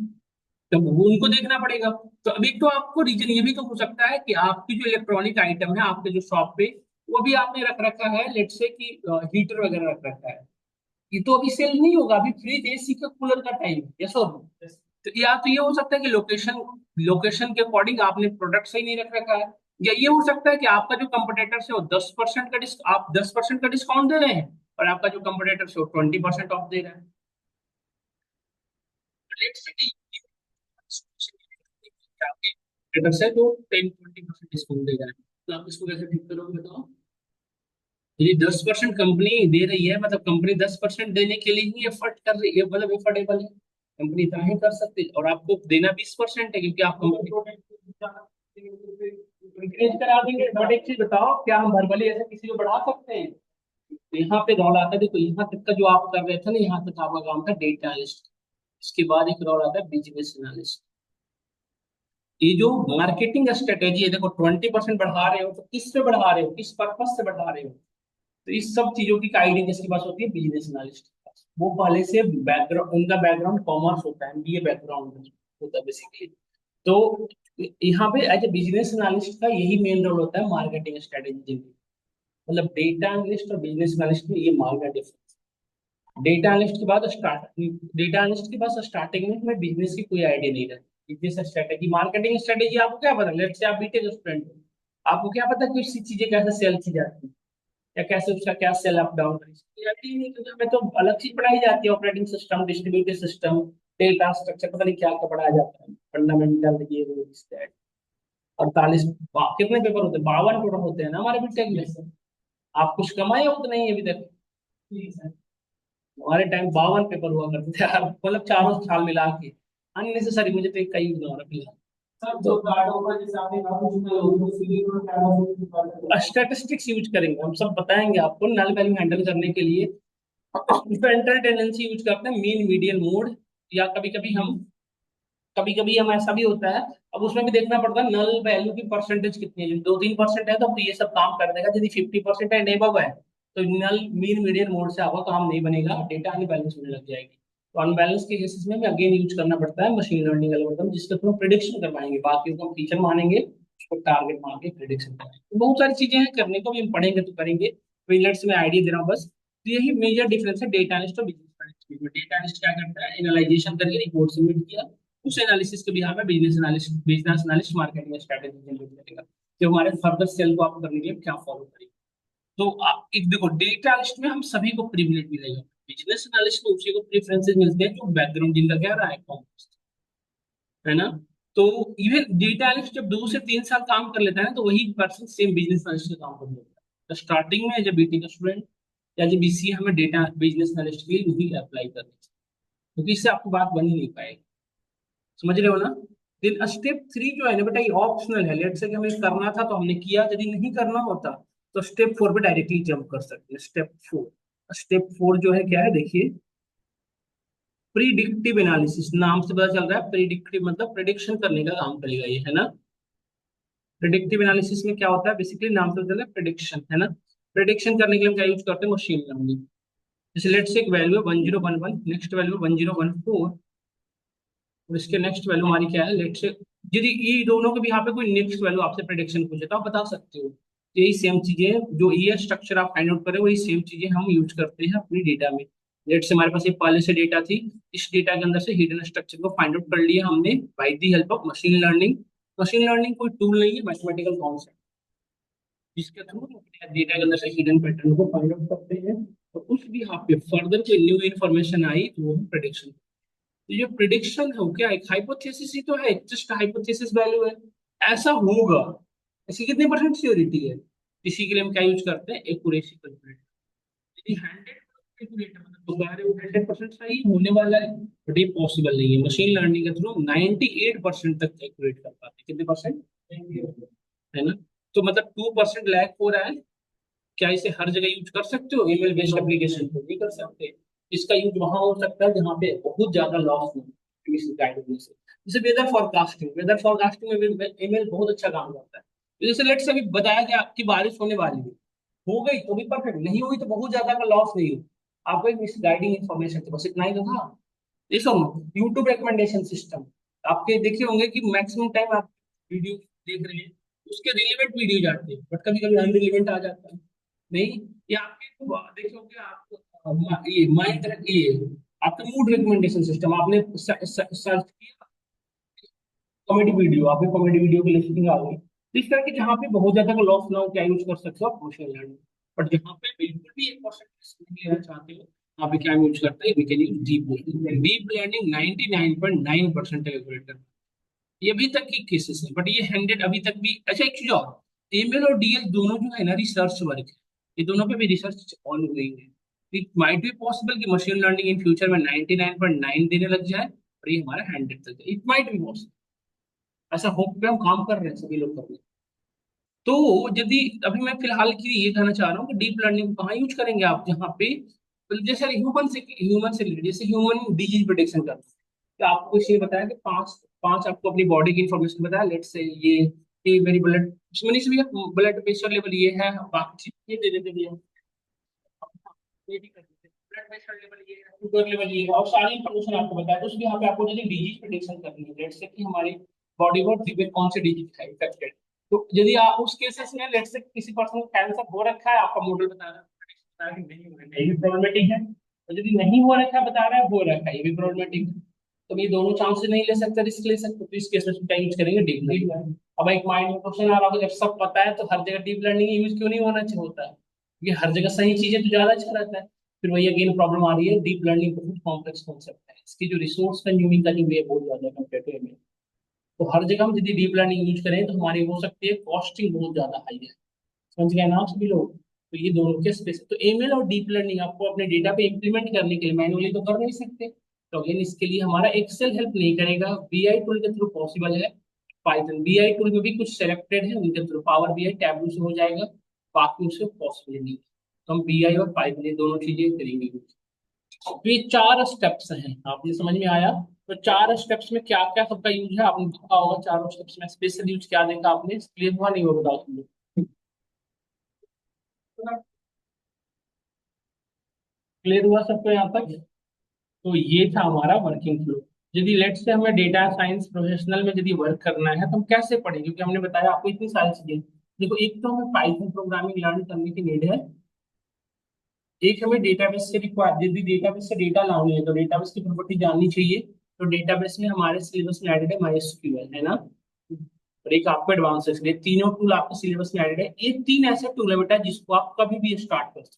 तब वो उनको देखना पड़ेगा। तो अभी तो आपको रीजन ये भी तो हो सकता है कि आपकी जो इलेक्ट्रॉनिक आइटम है आपके जो शॉप पे, वो भी आपने रख रखा है, लेट से कि हीटर वगैरह रख रखा है, ये तो अभी सेल नहीं होगा, अभी फ्रिज एसी का कूलर का टाइम है, यस और नो। तो या तो ये हो सकता है कि लोकेशन लोकेशन के अकॉर्डिंग आपने प्रोडक्ट सही नहीं रख रखा है। या ये हो सकता है कि आपका जो कंपटीटर है वो 10% का आप 10% का डिस्काउंट दे रहे हैं, और आपका जो कंपटीटर है वो 20% ऑफ दे रहा है। लेट्स से कि आपके कंपटीटर है तो 10-20% डिस्काउंट दे रहा है, तो आप इसको कैसे ठीक करोगे बताओ। यदि 10% कंपनी दे रही है, मतलब कंपनी 10% देने के लिए ही एफर्ट कर रही है, मतलब एफर्टेबल है, कंपनी इतना ही कर सकती है, और आपको देना 20% है क्योंकि आप कंपनी इंक्रीज करा देंगे। बट एक चीज बताओ, क्या हम वर्बली ऐसे किसी को बढ़ा सकते हैं। तो यहाँ पे रोल आता है, देखो यहाँ तक का जो आप कर रहे थे ना, यहाँ तक आपका काम था डेटा एनालिस्ट। इसके बाद एक रोल आता है बिजनेस एनालिस्ट। ये जो मार्केटिंग स्ट्रेटेजी है, देखो 20% बढ़ा रहे हो तो किस पे बढ़ा रहे हो, किस पर्पज से बढ़ा रहे हो। तो इस सब चीजों की आइडिया किसके पास होती है? बिजनेस एनालिस्ट के पास। वो पहले से बैकग्राउंड, उनका बैकग्राउंड कॉमर्स होता है, एमबीए बैकग्राउंड होता है बेसिकली। तो यहाँ पे एज ए बिजनेस एनालिस्ट का यही मेन रोल होता है, मार्केटिंग स्ट्रेटेजी। मतलब डेटा एनालिस्ट और बिजनेस एनालिस्ट में ये मार्केट डिफरेंस। डेटा एनालिस्ट के बाद डेटा एनालिस्ट के पास स्टार्टिंग में हमें बिजनेस की कोई आइडिया नहीं रहती। बिजनेस स्ट्रेटेजी, मार्केटिंग स्ट्रेटेजी आपको क्या पता? लेट्स से आप बीटेक स्टूडेंट हो, आपको क्या पता कि सी चीजें कैसे सेल की जाती है, या कैसे उसका क्या सेल अप डाउन है? नहीं, क्योंकि हमें तो अलग चीज पढ़ाई जाती है, operating system, distributed system, data structure, पता नहीं क्या क्या पढ़ाया जाता है, फंडामेंटल, ये वो दिस दैट। 48 कितने पेपर होते हैं? 52 पेपर होते हैं ना हमारे बीटेक में। आप कुछ कमाए हो तो नहीं अभी तक? हमारे टाइम 52 पेपर हुआ करते थे यार, मतलब चारों साल मिला के। अननेसेसरी, मुझे तो एक का यूज ना हो रहा फिलहाल। स्टैटिस्टिक्स यूज करेंगे हम, सब बताएंगे आपको नल वैल्यू हैंडल करने के लिए। फ्रंटल टेंडेंसी यूज करते हैं, मीन मीडियन मोड। या कभी कभी हम ऐसा भी होता है, अब उसमें भी देखना पड़ता है नल वैल्यू की परसेंटेज कितनी है। 2-3% है तो ये सब काम कर देगा। यदि 50% एंड एबव है तो नल मीन मीडियन मोड से आपका काम नहीं बनेगा, डेटा अनबैलेंस होने लग जाएगी। तो अनबैलेंस के केसेस में अगेन यूज करना पड़ता है मशीन लर्निंग एल्गोरिथम, जिसके थ्रू प्रिडिक्शन करवाएंगे। बाकी को हम फीचर मानेंगे, उसको टारगेट मान के प्रिडिक्शन करेंगे। तो बहुत सारी चीजें हैं करने को, भी हम पढ़ेंगे तो करेंगे। मिनट्स में आइडिया दे रहा हूँ बस। तो यही मेजर डिफरेंस है डेटा एनालिस्ट और बिजनेस एनालिस्ट में। डेटा एनालिस्ट क्या करता है? एनालाइजेशन करके रिपोर्ट सबमिट किया, उस एनालिसिस के बिहार में business analyst marketing strategy generate करेगा कि हमारे फर्दर सेल को आप करने के लिए क्या फॉलो करेंगे। तो आप एक देखो, डेटा एनालिस्ट में हम सभी को प्रिविलेज मिलेगा। बिजनेस एनालिस्ट को उसी को प्रेफरेंसेस मिलते हैं जो बैकग्राउंड जिनका क्या रहा है, कॉमर्स, है ना। तो इवन डेटा एनालिस्ट जब 2 से 3 साल काम कर लेता है ना, तो वही पर्सन सेम बिजनेस एनालिस्ट का काम कर लेता है। तो स्टार्टिंग में जब बीटी का स्टूडेंट या जब बीसीए, हमें डेटा बिजनेस एनालिस्ट के लिए नहीं अप्लाई करनी चाहिए, क्योंकि इससे आपकी बात बन ही नहीं पाएगी। समझ रहे हो ना। फिर स्टेप 3 जो है ना बेटा, ये ऑप्शनल है। लेट्स से कि हमें करना था तो हमने किया, यदि नहीं करना होता तो स्टेप 4 पे डायरेक्टली जंप कर सकते हैं। स्टेप 4 जो है क्या है देखिए, प्रीडिक्टिव एनालिसिस। नाम से पता चल रहा है प्रीडिक्टिव मतलब प्रिडिक्शन करने का काम करेगा ये, है ना। प्रिडिक्टिव एनालिसिस में क्या होता है? बेसिकली नाम से पता चल रहा है प्रिडिक्शन, है ना। प्रिडिक्शन करने के लिए हम क्या यूज करते हैं? Machine learning. जैसे लेट्स से एक वैल्यू है 1011, नेक्स्ट वैल्यू 1014, और इसके नेक्स्ट वैल्यू हमारी क्या है? लेट से यदि ये दोनों के भी यहाँ पे कोई नेक्स्ट वैल्यू आपसे प्रेडिक्शन पूछे तो आप बता सकते हो। तो यही सेम चीजें जो ये स्ट्रक्चर आप फाइंड आउट करें, वही सेम चीजें हम यूज करते हैं अपनी डेटा में। लेट से हमारे पास ये पहले से डेटा थी, इस डेटा के अंदर से हिडन स्ट्रक्चर को फाइंड आउट कर लिया हमने by the help of machine learning. Machine learning कोई टूल नहीं है, मैथमेटिकल कॉन्सेप्ट, जिसके थ्रू डेटा के अंदर से हिडन पैटर्न को फाइंड आउट करते हैं। तो उस भी यहाँ पे फर्दर कोई न्यू इन्फॉर्मेशन आई तो वो हम प्रेडिक्शन। तो ये प्रिडिक्शन है क्या? एक हाइपोथेसिस ही तो है, जस्ट हाइपोथेसिस वैल्यू है, ऐसा होगा। इसकी कितने परसेंट श्योरिटी है? इसी के लिए हम क्या यूज करते हैं? Accuracy calculator. यदि 100% एक्यूरेट है, मतलब बता रहे हो 100% सही होने वाला है, बट ये पॉसिबल नहीं है। मशीन लर्निंग के थ्रू 98% तक एक्यूरेट कर पाते हैं। कितने परसेंट? है ना। तो मतलब 2% लैग हो रहा है। क्या इसे हर जगह यूज कर सकते हो? ईमेल बेस्ड एप्लीकेशन को नहीं कर सकते। इसका यूज वहां हो सकता है जहाँ पे बहुत ज्यादा लॉस हो गाइड से। जैसे वेदर फॉरकास्टिंग में भी ईमेल बहुत अच्छा काम करता है। तो जैसे लेट से अभी बताया गया कि बारिश होने वाली है, हो गई तो भी परफेक्ट, नहीं हुई तो बहुत ज्यादा का लॉस नहीं हो। आपको एक मिस गाइडिंग इन्फॉर्मेशन थी, बस इतना ही तो था। ये सब यूट्यूब रिकमेंडेशन सिस्टम आपके देखे होंगे कि मैक्सिमम टाइम आप वीडियो देख रहे हैं, उसके रिलेवेंट वीडियो जाते हैं, बट कभी कभी अनरिलेवेंट आ जाता है। नहीं, ये आपके देखे होंगे आप, ये माइंड, ये आपका मूड रिकमेंडेशन सिस्टम, आपने सर्च किया कॉमेडी वीडियो, आपके कॉमेडी वीडियो की लिस्टिंग आ गई। तो इस तरह की जहाँ पे बहुत ज्यादा का लॉस ना हो, क्या यूज कर सकते हो आप? Machine learning. बट जहाँ पे बिल्कुल भी 1% लेना चाहते हो, वहाँ पे क्या यूज करते हैं? We can use deep learning. Deep learning 99.9% accurate करता है। ये अभी तक की केसेस है, बट ये 100 अभी तक भी। अच्छा एक चीज और, एमएल और डीएल दोनों जो है ना, रिसर्च वर्क है। ये दोनों पे भी रिसर्च ऑन गोइंग है। इट माइट बी पॉसिबल कि मशीन लर्निंग इन फ्यूचर में 99.9 देने लग जाए और ये हमारा 100 तक जाए। It might be possible. ऐसा होप पे हम काम कर रहे हैं, सभी लोग कर रहे हैं। तो यदि अभी मैं फिलहाल के लिए ये कहना चाह रहा हूँ कि डीप लर्निंग कहाँ यूज करेंगे आप? जहाँ पे जैसे ह्यूमन से रिलेटेड, जैसे ह्यूमन डिजीज प्रोटेक्शन करते हैं। तो आपको कुछ ये बताया कि पांच पांच आपको अपनी बॉडी की इंफॉर्मेशन बताया। लेट से ये कि मेरी ब्लड, मनीष भैया ब्लड प्रेशर लेवल ये है, बाकी चीज ये दे देते भैया। ये भी कर देते हैं, ब्लड प्रेशर लेवल ये है, शुगर लेवल ये है, और सारी इंफॉर्मेशन आपको बताया। तो उसमें यहाँ पे आपको यदि डिजीज प्रिडिक्शन करनी है, लेट्स से कि हमारी बॉडी पर कौन से डिजीज है इफेक्टेड, तो यदि आप उस केसेस में लेट्स से किसी पर्सन को कैंसर हो रखा है, आपका मॉडल बता रहा है कि नहीं हो रखा है, ये भी प्रॉब्लमेटिक है। और यदि नहीं हो रखा है बता रहा है हो रखा है, ये भी प्रॉब्लमेटिक है। तो ये दोनों चांसेस नहीं ले सकते, रिस्क ले सकते, तो इस केस में क्या यूज करेंगे, डीप लर्निंग। अब एक माइंड में क्वेश्चन आ रहा होगा, जब सब पता है तो हर जगह डीप लर्निंग यूज क्यों नहीं होना चाहिए होता है, क्योंकि हर जगह सही चीजें तो ज्यादा अच्छा रहता है। फिर वही अगेन प्रॉब्लम आ रही है, डीप लर्निंग बहुत कॉम्प्लेक्स कॉन्सेप्ट है, इसकी जो रिसोर्स कंज्यूमिंग का जो वे है बहुत ज्यादा है कंपेयर टू एमएल। तो हर जगह हम यदि डीप लर्निंग यूज करें तो हमारी हो सकती है कॉस्टिंग बहुत ज्यादा हाई है। समझ गए ना आप सभी लोग। तो ये दोनों के स्पेस, तो एमएल और डीप लर्निंग आपको अपने डेटा पे इंप्लीमेंट करने के लिए मैनुअली तो कर नहीं सकते, तो अगेन इसके लिए हमारा एक्सेल हेल्प नहीं करेगा, बीआई टूल के थ्रू पॉसिबल है। पाइथन बीआई टूल में भी कुछ सेलेक्टेड है, उनके थ्रू पावर बीआई टैबलू से हो जाएगा, बाकी उससे पॉसिबल नहीं है। तो हम बीआई और पाइथन ये दोनों चीजें करेंगे। तो ये चार स्टेप्स हैं, आप ये समझ में आया। तो चार स्टेप्स में क्या क्या सबका यूज है आपने देखा होगा, चारों स्टेप्स में स्पेशल यूज क्या देखा आपने, क्लियर हुआ नहीं हुआ बताओ तुम लोग। क्लियर हुआ सबको यहाँ तक। तो ये था हमारा वर्किंग फ्लो। यदि लेट्स से हमें डेटा साइंस प्रोफेशनल में यदि वर्क करना है तो हम कैसे पढ़ें, क्योंकि हमने बताया आपको इतनी सारी चीजें। देखो, एक तो हमें पाइथन प्रोग्रामिंग लर्न करने की नीड है, एक हमें डेटाबेस से रिक्वायर, यदि डेटाबेस से डेटा लानी है तो डेटाबेस की प्रॉपर्टी जाननी चाहिए। तो डेटाबेस में हमारे सिलेबस में एडेड है MySQL, है ना। और एक आपको एडवांस है, इसलिए तीनों टूल आपके सिलेबस में एडेड है। ये तीन ऐसे टूल है बेटा जिसको आप कभी भी स्टार्ट कर सकते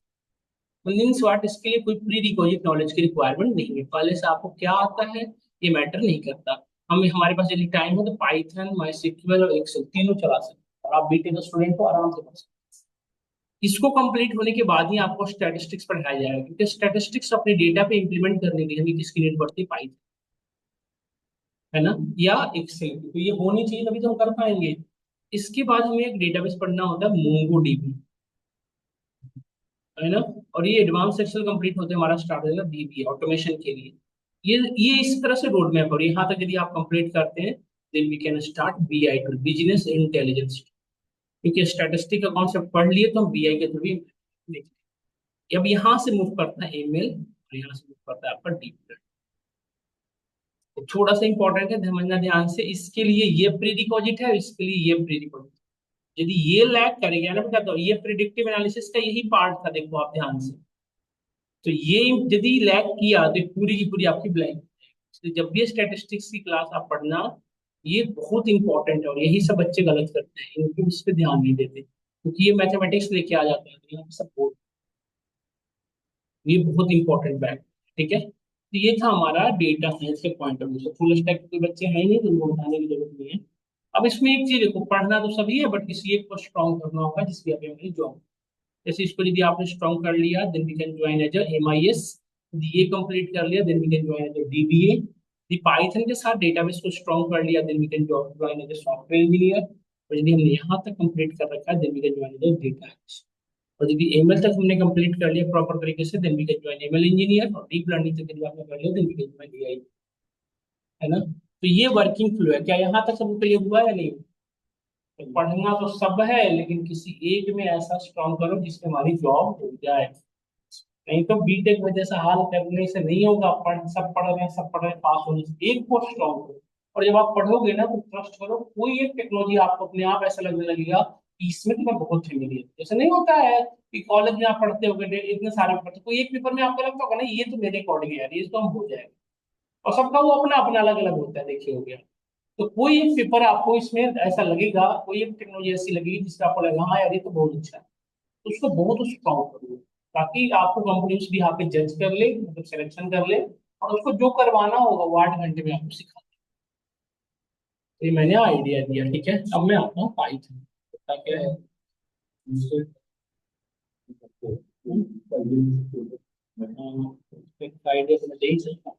हो। मीन्स व्हाट, इसके लिए कोई प्री रिक्विजिट नॉलेज की रिक्वायरमेंट नहीं है, पहले से आपको क्या आता है ये मैटर नहीं करता। हम हमारे पास यदि टाइम हो तो पाइथन, MySQL और एक्सेल तीनों चला सकते हैं, और आप बीटेक का स्टूडेंट को आराम से पढ़ सकते हैं। इसको कंप्लीट होने के बाद ही आपको स्टैटिस्टिक्स पढ़ाया जाएगा, क्योंकि स्टैटिस्टिक्स अपने डेटा पे इंप्लीमेंट करने के लिए हमें किसकी नीड पड़ती है, पाइथन, है ना, या एक्सेल की। तो ये होनी चाहिए तभी तो हम कर पाएंगे। इसके बाद हमें एक डेटाबेस पढ़ना होता है मोंगो डीबी, है ना। और ये एडवांस सेक्शन कंप्लीट होते हमारा स्टार्ट हो जाएगा बीबी ऑटोमेशन के लिए। ये इस तरह से रोड मैप और यहाँ तक यदि आप कंप्लीट करते हैं, then we can start BI tool, business intelligence. क्योंकि स्टैटिस्टिक का कॉन्सेप्ट पढ़ लिए तो हम बीआई के थ्रू भी देखें। अब यहाँ से मूव करता है एमएल, और यहाँ से मूव करता है आपका डीप लर्निंग। तो थोड़ा सा इंपॉर्टेंट है, समझना ध्यान से, इसके लिए ये प्री रिक्विजिट है, इसके लिए ये प्री रिक्विजिट। यदि ये लैग करेगा ना बेटा, तो ये प्रिडिक्टिव एनालिसिस का यही पार्ट था, देखो आप ध्यान से। तो ये यदि लैग किया तो पूरी की पूरी आपकी ब्लैंक। इसलिए जब भी स्टैटिस्टिक्स की क्लास आप पढ़ना, ये बहुत इंपॉर्टेंट है, और यही सब बच्चे गलत करते हैं, इनके इस पे ध्यान नहीं देते, क्योंकि ये मैथमेटिक्स लेके आ जाते हैं, तो यहाँ पे सब बोर्ड, ये बहुत इंपॉर्टेंट बैग। ठीक है, तो ये था हमारा डेटा साइंस के पॉइंट ऑफ व्यू से। फुल स्टैक के बच्चे हैं ही नहीं तो उनको बताने की जरूरत नहीं है। अब इसमें एक चीज देखो, पढ़ना तो सभी है, बट किसी एक को स्ट्रॉन्ग करना होगा जिसकी अभी हमारी जॉब। जैसे इसको यदि आपने स्ट्रॉन्ग कर लिया, then we can join as MIS। ये कंप्लीट कर लिया, then we can join as DBA। यदि पाइथन के साथ डेटाबेस को स्ट्रॉन्ग कर लिया, then we can join as software engineer. और यदि हमने यहाँ तक कंप्लीट कर रखा है, then we can join as data. और यदि एमएल तक हमने कंप्लीट कर लिया प्रॉपर तरीके से, then we can join ML engineer. और डीप लर्निंग तक यदि आपने कर लिया, then we can join AI, है ना। तो ये वर्किंग फ्लो है, क्या यहाँ तक सब क्लियर हुआ है या नहीं। तो पढ़ना तो सब है, लेकिन किसी एक में ऐसा स्ट्रॉन्ग करो जिसमें हमारी जॉब हो जाए। नहीं तो बीटेक में जैसा हाल करने से नहीं होगा, सब पढ़ रहे हैं, सब पढ़ रहे हैं, पास होने से एक को स्ट्रॉन्ग करो। और जब आप पढ़ोगे ना तो ट्रस्ट करो, कोई एक टेक्नोलॉजी आपको अपने आप ऐसा लगने लगेगा कि इसमें तो मैं बहुत फेमिलियर, जैसे नहीं होता है कि कॉलेज में आप पढ़ते होगे, इतने सारे पढ़ते, कोई एक पेपर में आपको लगता होगा ना ये तो मेरे अकॉर्डिंग है यार, ये तो हम हो जाएगा। और सबका वो अपना अपना अलग अलग होता है, देखिए हो गया। तो कोई एक पेपर आपको इसमें ऐसा लगेगा, कोई एक टेक्नोलॉजी ऐसी लगेगी जिसका आपको लगेगा हाँ यार ये तो बहुत अच्छा है, तो उसको बहुत स्ट्रॉन्ग करो, ताकि आपको कंपनीज भी यहाँ पे जज कर ले, मतलब सिलेक्शन कर ले, और उसको जो करवाना होगा वो 8 घंटे में आपको सिखा दे। तो ये मैंने आइडिया दिया, ठीक है। अब मैं आता हूँ पाइथन, क्या है। आइडिया तो मैं दे ही सकता हूँ।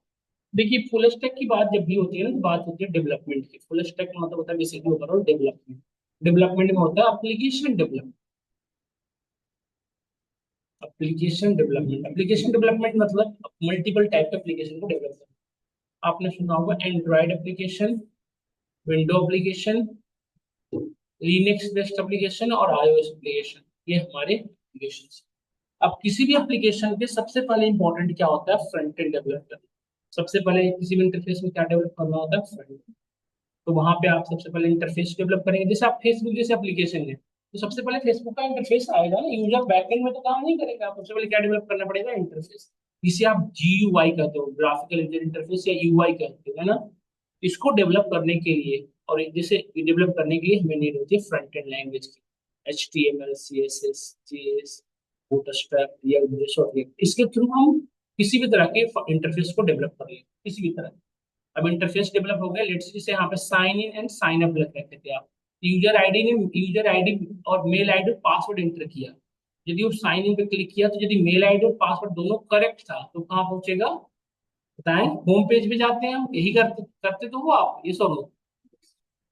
देखिए, फुल स्टैक की बात जब भी होती है ना, तो बात होती है डेवलपमेंट की। फुल स्टैक का मतलब होता है बेसिकली होता है डेवलपमेंट। डेवलपमेंट में होता है एप्लीकेशन डेवलपमेंट। एप्लीकेशन डेवलपमेंट मतलब मल्टीपल टाइप के एप्लीकेशन को डेवलप करना। आपने सुना होगा Android application, window application, Linux based application और iOS एप्लीकेशन, ये हमारे एप्लीकेशन। अब किसी भी एप्लीकेशन के सबसे पहले इंपॉर्टेंट क्या होता है, फ्रंट एंड डेवलप करना। सबसे पहले किसी भी इंटरफेस में क्या डेवलप करना होता है, फ्रंट। तो वहां पे आप सबसे पहले इंटरफेस डेवलप करेंगे। जैसे आप फेसबुक जैसे एप्लीकेशन है, तो सबसे पहले फेसबुक का इंटरफेस आएगा ना, यूजर बैकएंड में तो काम नहीं करेगा, आप सबसे पहले क्या डेवलप करना पड़ेगा, इंटरफेस। जिसे आप GUI कहते हो, ग्राफिकल यूजर इंटरफेस, या UI कहते हो, है ना। इसको डेवलप करने के लिए, और जिसे डेवलप करने के लिए हमें नीड होती है फ्रंट एंड लैंग्वेज की, HTML, CSS, JS, bootstrap, react. इसके थ्रू हम किसी भी तरह के इंटरफेस को डेवलप कर लें, किसी भी तरह। अब इंटरफेस डेवलप हो गया, लेट्स से यहाँ पे sign in and sign up लग रखे थे आप। यूजर आईडी और मेल आईडी पासवर्ड एंटर किया। यदि वो साइन इन पे क्लिक किया, तो यदि मेल आईडी और पासवर्ड दोनों करेक्ट था, तो कहाँ पहुंचेगा, बताएं। होम पेज पे जाते हैं हम, यही करते करते तो हो आप, ये सब लोग।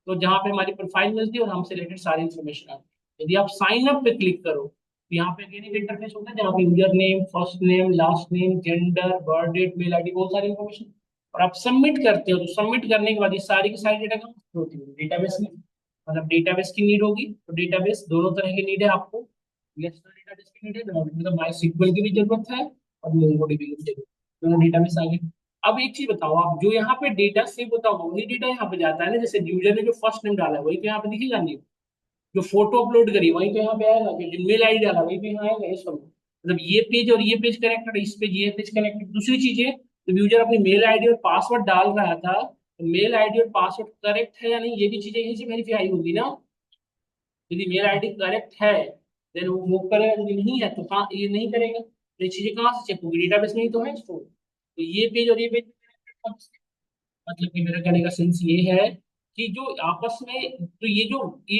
तो जहाँ पे हमारी प्रोफाइल मिलती है और हमसे रिलेटेड सारी इन्फॉर्मेशन आती है। यदि आप साइन अप पे क्लिक करो, तो यहाँ पे अगेन एक इंटरफेस होता है जहाँ पे user name, first name, last name, gender, birth date, mail ID, बहुत सारी इन्फॉर्मेशन। और आप सबमिट करते हो, तो सबमिट करने के बाद ये सारी की सारी डेटा कहाँ होती है, डेटाबेस में। मतलब डेटाबेस की नीड होगी, तो डेटाबेस दोनों तरह की नीड है आपको। रिलेशनल डेटाबेस की नीड है, मतलब माई SQL की भी जरूरत है, और मोंगोडीबी की भी जरूरत है। दोनों डेटाबेस आ गए। अब एक चीज बताओ, आप जो यहाँ पे डेटा सेव होता होगा वही डेटा यहाँ पे जाता है ना। जैसे यूजर ने जो फर्स्ट नेम डाला है वही तो यहाँ पे दिखेगा नहीं, जो फोटो अपलोड करी वही तो यहाँ पे आएगा, जो मेल आईडी डाला वही तो यहाँ आएगा, ये सब। मतलब ये पेज और ये पेज कनेक्टेड है, इस पेज ये पेज कनेक्टेड। दूसरी चीज है, जब यूजर अपनी मेल आईडी और पासवर्ड डाल रहा था, तो मेल आईडी और पासवर्ड करेक्ट है या नहीं, ये भी चीजें यहीं से वेरीफाई होगी ना। यदि मेल आईडी करेक्ट है, देन वो मूव करेगा, यदि नहीं है तो कहाँ, ये नहीं करेगा। तो ये चीजें कहाँ से चेक होगी, डेटाबेस में ही तो है इसको। तो ये पेज और ये पेज, मतलब कि मेरा कहने का सेंस ये है कि जो आपस में, तो ये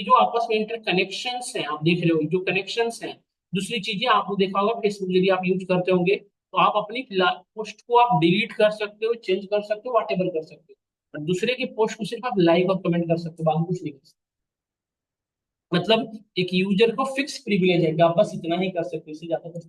जो आपस में इंटर कनेक्शंस हैं, आप देख रहे हो जो कनेक्शंस हैं। दूसरी चीजें आपने देखा होगा, फेसबुक यदि आप यूज करते होंगे, तो आप अपनी पोस्ट को आप डिलीट कर सकते हो, चेंज कर सकते हो, वॉटेवर कर सकते हो। और दूसरे की पोस्ट को सिर्फ आप लाइक और कमेंट कर सकते हो, बाकी कुछ नहीं कर सकते। मतलब एक यूजर को फिक्स प्रिविलेज है कि आप बस इतना ही कर सकते हो, इससे ज्यादा कुछ।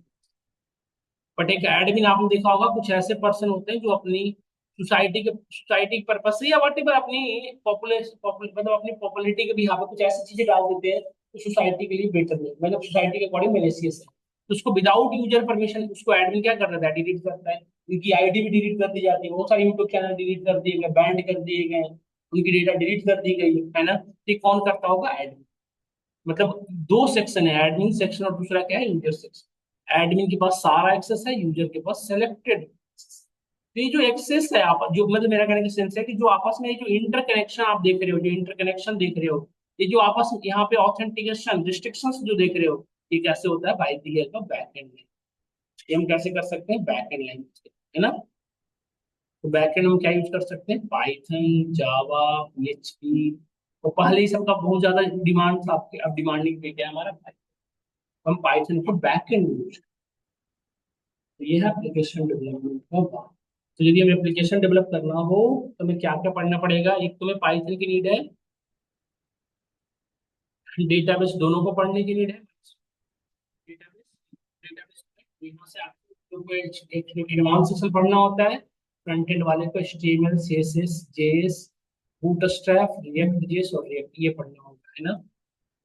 बट एक एडमिन आपने देखा होगा, कुछ ऐसे पर्सन होते हैं जो अपनी सोसाइटी के पर्पज से या वट अपनी मतलब अपनी पॉपुलरिटी के भी यहाँ पे कुछ ऐसी चीजें डाल देते हैं तो सोसाइटी के लिए बेटर नहीं, मतलब सोसाइटी के अकॉर्डिंग मेलेसियस है। तो उसको विदाउट यूजर परमिशन उसको एडमिन क्या कर रहा है, डिलीट करता है। उनकी आईडी भी डिलीट कर दी जाती है, बहुत सारे यूट्यूब चैनल डिलीट कर दिए गए, बैंड कर दिए गए, उनकी डेटा डिलीट कर दी गई है ना। तो ये कौन करता होगा, एडमिन। मतलब दो सेक्शन है, एडमिन सेक्शन और दूसरा क्या है, यूजर सेक्शन। एडमिन के पास सारा एक्सेस है, यूजर के पास सेलेक्टेड। तो ये जो एक्सेस है, आप जो, मतलब मेरा कहने का सेंस है कि जो आपस में जो इंटरकनेक्शन आप देख रहे हो, जो इंटरकनेक्शन देख रहे हो, ये जो आपस में यहाँ पे ऑथेंटिकेशन रिस्ट्रिक्शंस जो देख रहे हो, ये कैसे होता है, by the help of backend language. ये हम कैसे कर सकते हैं, बैकएंड लैंग्वेज, है ना। तो बैकएंड हम क्या यूज कर सकते हैं, पाइथन, जावा, PHP। तो पहले ही सबका बहुत ज्यादा डिमांड था आपके, अब डिमांडिंग पे क्या है हमारा, हम पाइथन को बैकएंड यूज। तो ये है एप्लीकेशन डेवलपमेंट का बात। तो यदि हमें एप्लीकेशन डेवलप करना हो, तो हमें क्या क्या पढ़ना पड़ेगा, एक तो हमें पाइथन की नीड है, डेटाबेस दोनों को पढ़ने की नीड है। डेटाबेस डेटाबेस यहाँ से आपको एक एडवांस सेक्शन पढ़ना होता है, फ्रंट एंड वाले को HTML, CSS, JS, bootstrap, react JS और रिएक्ट, ये पढ़ना होगा, है ना।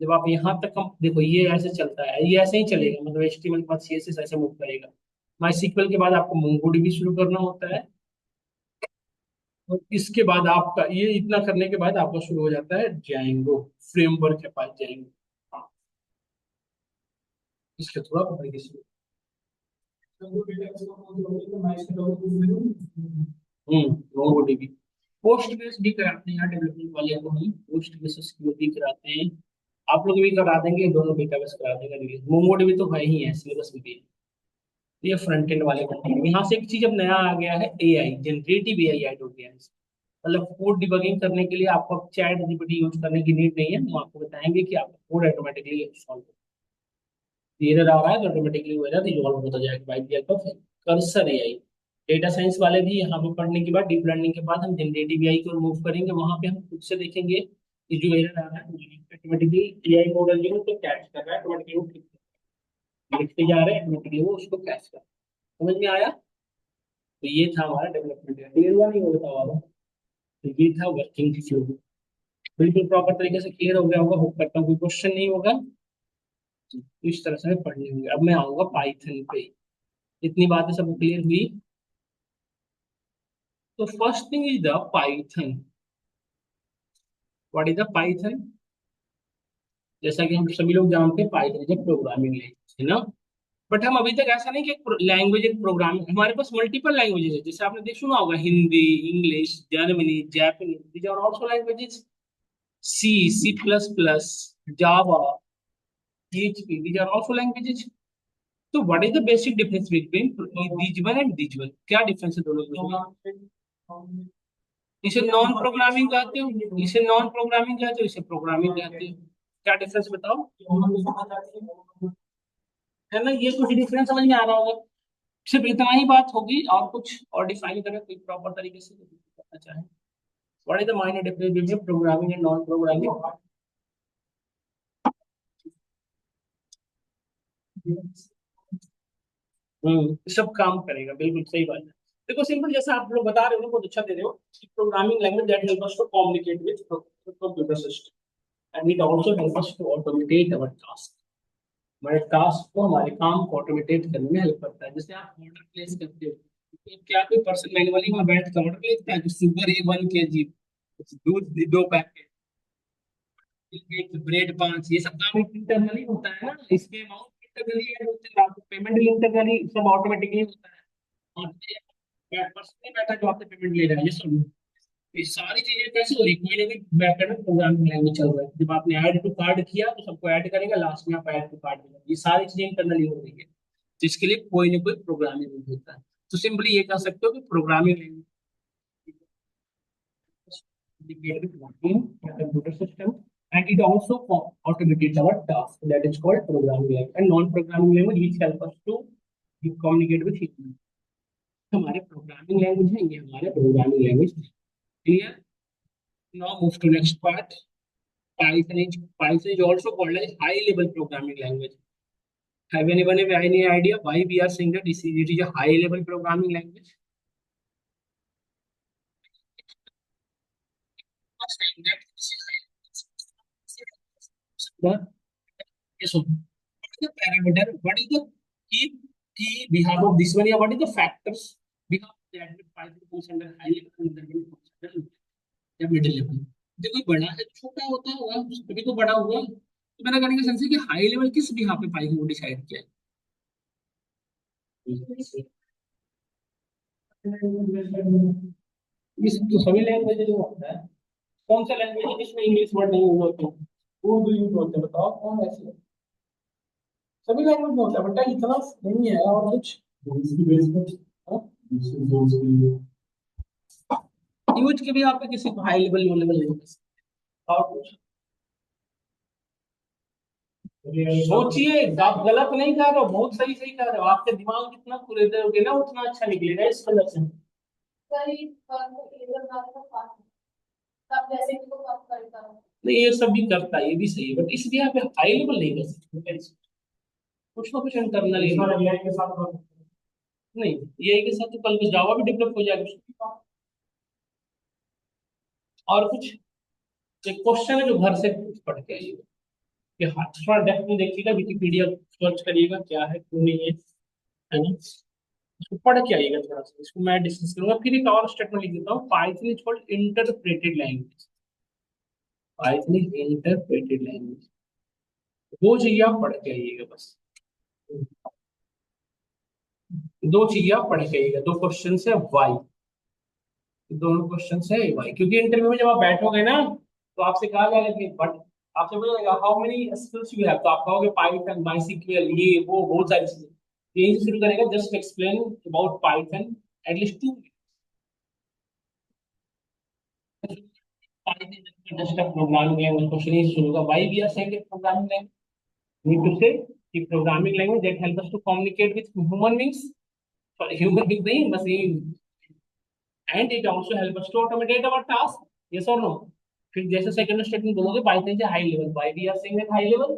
जब आप यहाँ तक हम देखो, ये ऐसे चलता है, ये ऐसे ही चलेगा, मतलब HTML के बाद CSS ऐसे मूव करेगा। MySQL के बाद आपको मोंगोडीबी शुरू करना होता है, और इसके बाद आपका ये इतना करने के बाद आपका शुरू हो जाता है जैंगो, फ्रेमवर्क के पास जैंगो। हाँ, इसके थोड़ा पढ़ेंगे शुरू। मोंगोडीबी, पोस्ट बेस भी कराते हैं यहाँ डेवलपमेंट वाले को, हम पोस्ट बेस सिक्योरिटी कराते हैं। आप लोग भी करा देंगे, दोनों डेटाबेस करा देंगे। मोंगोडीबी तो है ही है, सिलेबस में भी है। ये फ्रंट एंड वाले बनते हैं। यहाँ से एक चीज अब नया आ गया है, AI, जनरेटिव AI ऐड हो गया है। मतलब कोड डिबगिंग करने के लिए आपको चैट जीपीटी यूज करने की नीड नहीं है, हम आपको बताएंगे कि आपका कोड ऑटोमेटिकली सॉल्व हो, एरर आ रहा है तो ऑटोमेटिकली वो एरर रिजॉल्व होता जाएगा by the help of cursor AI। Data science वाले भी यहाँ पे पढ़ने के बाद, डीप लर्निंग के बाद, हम जनरेटिव AI की ओर मूव करेंगे। वहां पे हम खुद से देखेंगे कि जो एरर आ रहा है ऑटोमेटिकली AI मॉडल जो है उसको कैच कर रहा है, ऑटोमेटिकली वो लिखते जा रहे हैं, ऑटोमेटिकली वो उसको कैच कर रहा है। समझ में आया। तो ये था हमारा डेवलपमेंट, क्लियर हुआ नहीं, वो बताओ आप। तो ये था वर्किंग फ्लो, बिल्कुल प्रॉपर तरीके से क्लियर हो गया होगा, होप करता हूँ कोई क्वेश्चन नहीं होगा। तो इस तरह से पढ़ने होंगे। अब मैं आऊंगा पाइथन पे। इतनी बातें सब क्लियर हुई। तो first thing is the Python. What is the Python? जैसा कि हम सभी लोग जानते हैं, पाइथन इज प्रोग्रामिंग लैंग्वेज, है ना। बट हम अभी तक ऐसा नहीं कि लैंग्वेज एक प्रोग्रामिंग, हमारे पास मल्टीपल लैंग्वेजेस है। जैसे आपने देख सुना होगा, Hindi, English, Germany, Japanese, these are also languages. C, C plus plus, Java, PHP, these are also languages. So what is the basic difference between these one and these one? क्या difference है दोनों में? इसे नॉन प्रोग्रामिंग कहते हो, इसे non programming कहते हो, इसे प्रोग्रामिंग कहते हो। क्या डिफरेंस बताओ? है ना, ये कुछ डिफरेंस समझ में आ रहा होगा। सिर्फ इतना ही बात होगी, और कुछ और डिफाइन करें कोई प्रॉपर तरीके से करना चाहे। What is the minor difference between programming and non programming? सब काम करेगा, बिल्कुल सही बात है। देखो सिंपल, जैसा आप लोग बता रहे हो बहुत अच्छा दे रहे हो। Programming language that help us to communicate with computer system and it also help us to automate our task. हमारे टास्क को, हमारे काम को ऑटोमेटेट करने में हेल्प करता है। जैसे आप ऑर्डर प्लेस करते हो, तो क्या कोई पर्सन मैन्युअली वहां बैठ कर ऑर्डर प्लेस करता है कि शुगर है 1 kg, दूध 2 पैकेट, ब्रेड 5, ये सब काम इंटरनली होता है ना। इसके अमाउंट इंटरनली ऐड होते हैं, आपको पेमेंट भी इंटरनली सब ऑटोमेटिकली होता है। और पर्सन नहीं बैठा जो आपसे पेमेंट ले रहा है, ये सब। ये सारी चीजें कैसे हो रही, कोई ना कोई बैकएंड में प्रोग्रामिंग लैंग्वेज चल रहा है। जब आपने ऐड टू कार्ड किया तो सबको ऐड करेगा, लास्ट में आप ऐड टू कार्ड देगा। ये सारी चीजें इंटरनली हो रही है, तो इसके लिए कोई ना कोई प्रोग्रामिंग होता है। तो सिंपली ये कह सकते हो कि programming language computer system, and it also automated our task, that is called programming language, and non-programming language which help us to communicate with human। हमारे प्रोग्रामिंग लैंग्वेज है, ये हमारे programming language. Clear? Now move to next part. Python is also called as high level programming language. Have anyone have any idea why we are saying that it is a high level programming language? Saying that this is high level. Yes, so what is the parameter? What is the key behalf of this one? Yeah, what is the factors behalf that Python falls under high level and that one falls under या middle level? देखो, कोई बड़ा है छोटा होता होगा, तभी तो बड़ा हुआ। तो मेरा कहने का सेंस है कि हाई लेवल किस बिहाफ पे पाइथन को डिसाइड किया है। ये सब तो सभी लैंग्वेज में होता है। कौन सा लैंग्वेज है जिसमें इंग्लिश वर्ड नहीं यूज होते? उर्दू यूज होते हैं, बताओ कौन ऐसे है? सभी लैंग्वेज में होता है, बेटा इतना नहीं है और कुछ। यूज के भी आप पे किसी को हाई लेवल लो लेवल नहीं कर सकते। और कुछ सोचिए, आप गलत नहीं कर रहे हो, बहुत सही सही कर रहे हो। आपके दिमाग जितना खुले दोगे ना उतना अच्छा निकलेगा इस कलर से। नहीं, ये सब भी करता है, ये भी सही है, बट इसलिए आप हाई लेवल नहीं कर सकते। कुछ ना कुछ इंटरनल के साथ नहीं, ये के साथ तो कल को जावा भी डेवलप हो जाएगा। और कुछ एक क्वेश्चन है जो घर से पढ़ के आइएगा, कि हाँ थोड़ा डेप्थ में देखिएगा, विकिपीडिया सर्च करिएगा क्या है क्यों नहीं है ना। इसको पढ़ के आइएगा थोड़ा सा, इसको मैं डिस्कस करूंगा। फिर एक और स्टेटमेंट लिख देता हूँ, Python is called interpreted language. Python is interpreted language, दो चीजें आप पढ़ के आइएगा बस। दो चीजें आप पढ़ के आइएगा, दो क्वेश्चन है वाई, दोनों क्वेश्चन है वाई। क्योंकि इंटरव्यू में जब आप बैठोगे ना, तो आपसे कहा जाएगा कि बट आपसे बोलेगा how many skills you have, तो आप कहोगे पाइथन, माइस्क्ल, ये वो बहुत सारी चीजें। यही से शुरू करेगा, just explain about Python at least 2। Just programming language question ही शुरू होगा, why we are saying it programming language. Need to say कि programming language that help us to communicate with human beings, sorry human being नहीं, machine, and it also help us to automate our task. Yes और no? फिर जैसे second statement बोलोगे Python is high level, why we are saying that high level,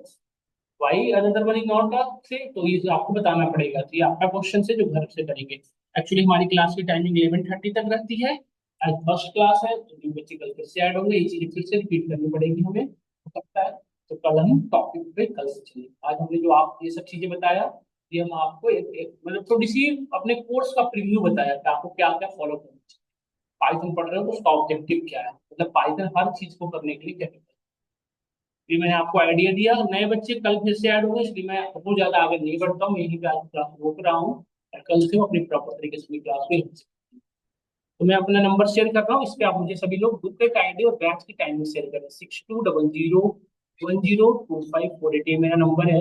why another one is not a से, तो ये जो आपको बताना पड़ेगा। तो ये आपका क्वेश्चन से जो घर से करेंगे। एक्चुअली हमारी क्लास की टाइमिंग 11:30 तक रहती है। आज फर्स्ट क्लास है तो जो बच्चे कल फिर से ऐड होंगे, ये चीज फिर से रिपीट करनी पड़ेगी हमें, हो सकता है। तो कल हम टॉपिक पे कल से चलेंगे। आज हमने जो आप ये सब चीजें बताया, ये हम आपको एक मतलब थोड़ी सी अपने कोर्स का प्रीव्यू बताया कि आपको क्या क्या फॉलो करना चाहिए। पाइथन पढ़ रहे हो तो उसका ऑब्जेक्टिव क्या है, मतलब पाइथन हर चीज को करने के लिए क्या करता है। ये मैंने आपको आइडिया दिया। नए बच्चे कल फिर से ऐड होंगे, इसलिए मैं बहुत ज्यादा आगे नहीं बढ़ता हूँ, यहीं पे आज क्लास रोक रहा हूँ और कल से अपनी प्रॉपर तरीके से क्लास में। तो मैं अपना नंबर शेयर कर रहा हूँ, इस पे आप मुझे सभी लोग ग्रुप के आईडी और बैच की टाइमिंग शेयर करें। 6200102548 ये मेरा नंबर है।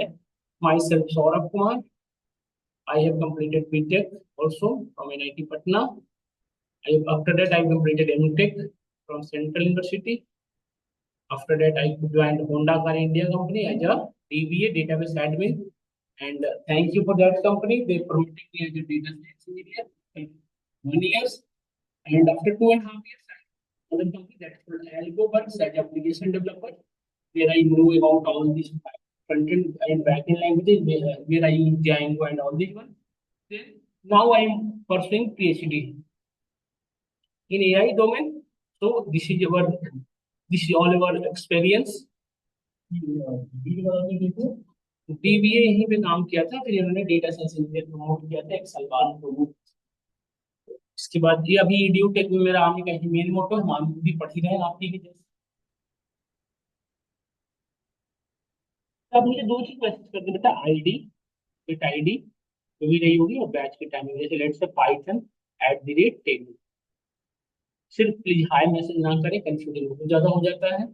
My self Saurabh Kumar. I have completed BTech also from NIT Patna. After that I completed MTech from Central University. After that I joined Honda Car India company as a DBA database admin. And thank you for that company. They promoted me as a data science engineer in 1 year. And after 2.5 years, I joined another company that's called AlgoWorks as application developer, where I know about all these front-end and back-end languages, where I use Django and all these ones. Then now I am pursuing PhD in AI domain. So this is all our experience. DBA यहीं पे काम किया था, फिर इन्होंने data science engineer promote किया था 1 साल बाद। इसके बाद ये अभी ईडीयू टेक में मेरा आने का ही मेन मोटो है, हम भी पढ़ ही रहे हैं आपकी की जैसे। तो आप मुझे दो चीज मैसेज कर दे बेटा, आईडी, बिट आईडी जो भी रही होगी और बैच की टाइमिंग, जैसे लेट्स से पाइथन @10। सिर्फ प्लीज हाई मैसेज ना करें, कंफ्यूजन बहुत ज्यादा हो जाता है।